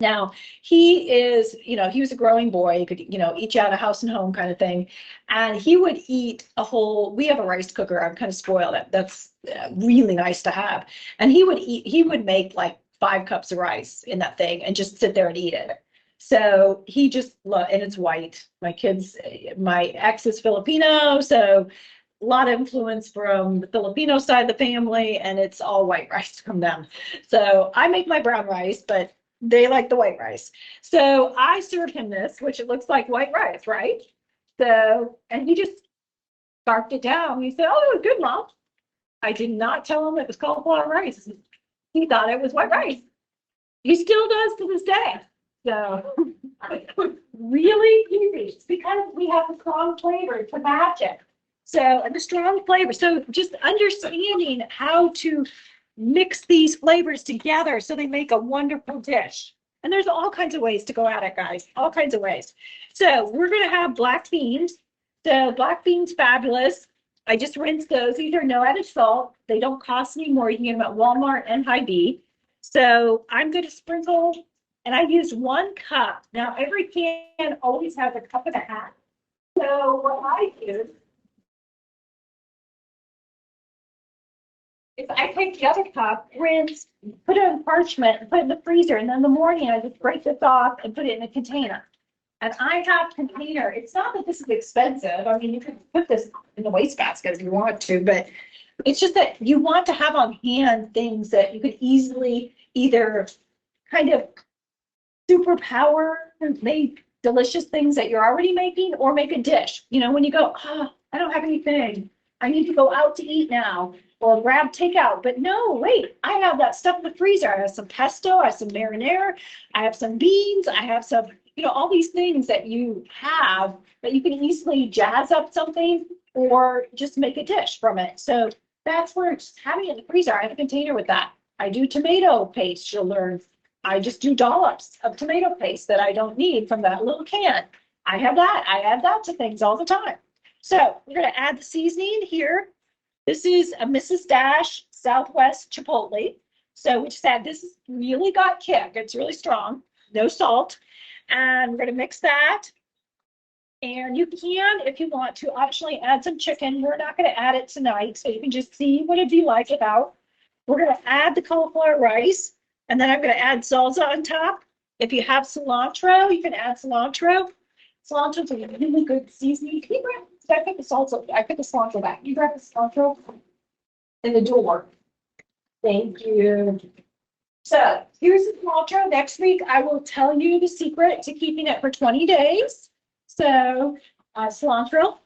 Now, he is, you know, he was a growing boy. He could, you know, eat you out of house and home kind of thing. And he would eat a whole, we have a rice cooker. I'm kind of spoiled. That's really nice to have. And he would make like 5 cups of rice in that thing and just sit there and eat it. So he just loved, and it's white. My ex is Filipino, so a lot of influence from the Filipino side of the family, and it's all white rice from them. So I make my brown rice, but they like the white rice. So I served him this, which it looks like white rice, right? So, and he just scarfed it down. He said, "Oh, it was good, Mom." I did not tell him it was cauliflower rice. He thought it was white rice. He still does to this day. So really easy. It's because we have a strong flavor to match it. So, and the strong flavor. So just understanding how to mix these flavors together so they make a wonderful dish. And there's all kinds of ways to go at it, guys. All kinds of ways. So we're going to have black beans. So black beans, fabulous. I just rinsed those. These are no added salt. They don't cost any more. You can get them at Walmart and Hy-Vee. So I'm going to sprinkle, and I used 1 cup. Now every can always has a cup and a half. So what I do is I take the other cup, rinse, put it in parchment, and put it in the freezer, and then in the morning I just break this off and put it in a container. And I have container. It's not that this is expensive. I mean, you can put this in the wastebasket if you want to, but it's just that you want to have on hand things that you could easily either kind of superpower and make delicious things that you're already making, or make a dish. You know, when you go, oh, I don't have anything. I need to go out to eat now or grab takeout. But no, wait, I have that stuff in the freezer. I have some pesto, I have some marinara, I have some beans, I have some, all these things that you have that you can easily jazz up something or just make a dish from it. So that's where just having it in the freezer. I have a container with that. I do tomato paste, you'll learn. I just do dollops of tomato paste that I don't need from that little can. I have that. I add that to things all the time. So we're going to add the seasoning here. This is a Mrs. Dash Southwest Chipotle. So we just add, this has really got kick. It's really strong. No salt. And we're going to mix that. And you can, if you want to, optionally add some chicken. We're not going to add it tonight, so you can just see what it'd be like without. We're going to add the cauliflower rice, and then I'm going to add salsa on top. If you have cilantro, you can add cilantro. Cilantro is a really good seasoning. Can you grab? I put the salsa. I put the cilantro back. You grab the cilantro in the door. Thank you. So here's the cilantro. Next week, I will tell you the secret to keeping it for 20 days. So, cilantro.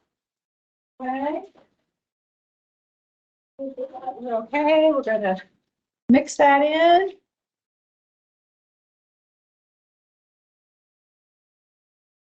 Okay. Okay, we're gonna mix that in.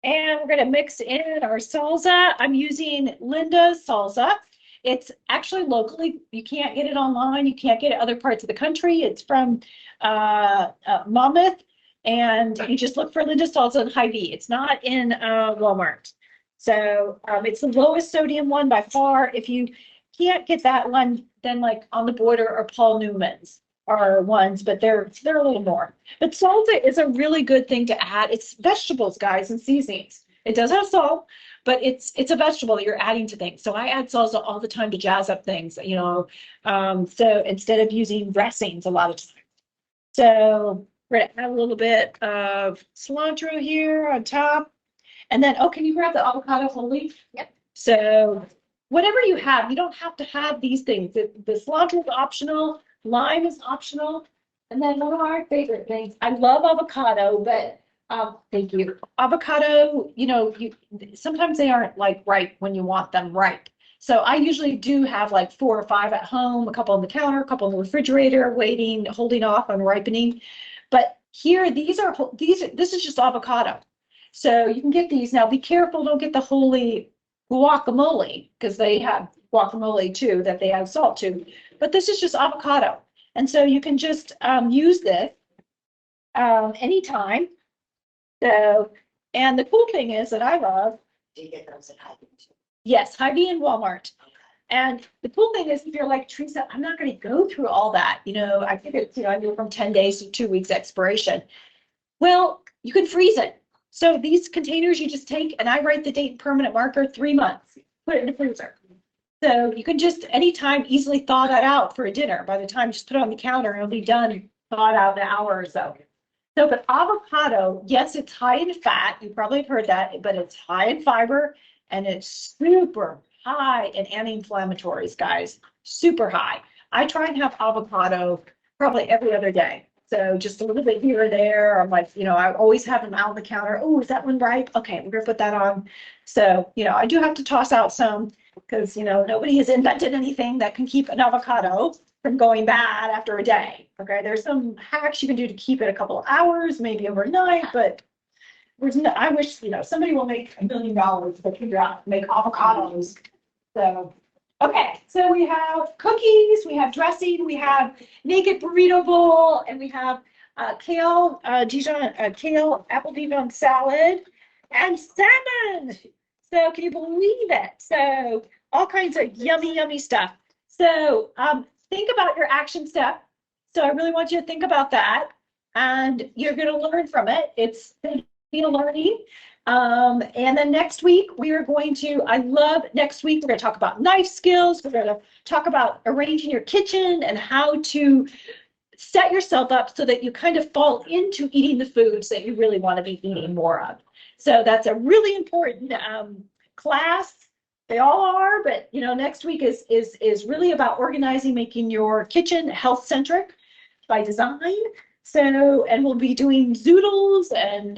And we're gonna mix in our salsa. I'm using Linda's salsa. It's actually locally, you can't get it online. You can't get it other parts of the country. It's from Monmouth. And you just look for Linda salsa and Hy-Vee. It's not in Walmart. So it's the lowest sodium one by far. If you can't get that one, then like On the Border or Paul Newman's are ones, but they're a little more. But salsa is a really good thing to add. It's vegetables, guys, and seasonings. It does have salt, but it's a vegetable that you're adding to things. So I add salsa all the time to jazz up things, so instead of using dressings a lot of times. So we're gonna add a little bit of cilantro here on top. And then, can you grab the avocado wholly? Yep. So whatever you have, you don't have to have these things. The cilantro is optional, lime is optional. And then one of our favorite things, I love avocado, but thank you. Avocado, sometimes they aren't like ripe when you want them ripe. So I usually do have like 4 or 5 at home, a couple on the counter, a couple in the refrigerator, holding off on ripening. But here, this is just avocado. So you can get these. Now be careful, don't get the holy guacamole, because they have guacamole too, that they add salt to. But this is just avocado. And so you can just use this anytime. So, and the cool thing is that I love. Do you get those at Hy-Vee too? Yes, Hy-Vee and Walmart. And the cool thing is, if you're like, Teresa, I'm not going to go through all that. I think it's, I do from 10 days to 2 weeks expiration. Well, you can freeze it. So these containers you just take, and I write the date permanent marker, 3 months, put it in the freezer. So you can just anytime easily thaw that out for a dinner. By the time, just put it on the counter, it'll be done, thawed out in an hour or so. So, but avocado, yes, it's high in fat. You probably have heard that, but it's high in fiber and it's super high in anti-inflammatories, guys, super high. I try and have avocado probably every other day. So just a little bit here or there. I'm like, I always have them out on the counter. Oh, is that one ripe? Okay, we're gonna put that on. So, I do have to toss out some because, nobody has invented anything that can keep an avocado from going bad after a day. Okay, there's some hacks you can do to keep it a couple of hours, maybe overnight, but I wish, somebody will make $1 million to figure out to make avocados. So, okay, so we have cookies, we have dressing, we have naked burrito bowl, and we have kale apple Dijon salad, and salmon. So can you believe it? So all kinds of yummy, yummy stuff. So think about your action step. So I really want you to think about that, and you're going to learn from it. It's going to be a learning. And then next week, we are going to, next week, we're going to talk about knife skills. We're going to talk about arranging your kitchen and how to set yourself up so that you kind of fall into eating the foods that you really want to be eating more of. So that's a really important class. They all are, but next week is really about organizing, making your kitchen health-centric by design. So, and we'll be doing zoodles and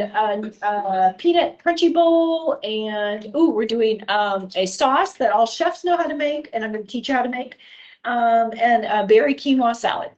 peanut crunchy bowl, and we're doing a sauce that all chefs know how to make, and I'm going to teach you how to make, and a berry quinoa salad.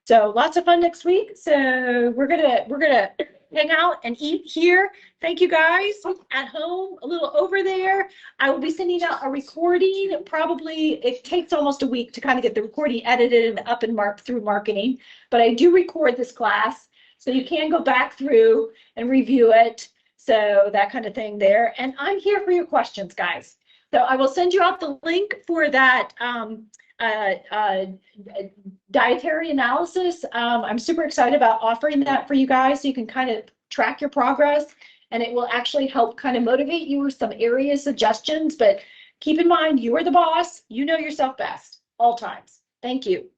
So lots of fun next week. So we're gonna hang out and eat here. Thank you guys at home, a little over there. I will be sending out a recording. Probably it takes almost a week to kind of get the recording edited and up and marked through marketing, but I do record this class, so you can go back through and review it. So that kind of thing there. And I'm here for your questions, guys. So I will send you out the link for that dietary analysis. I'm super excited about offering that for you guys, so you can kind of track your progress, and it will actually help kind of motivate you with some area suggestions. But keep in mind, you are the boss. You know yourself best all times. Thank you.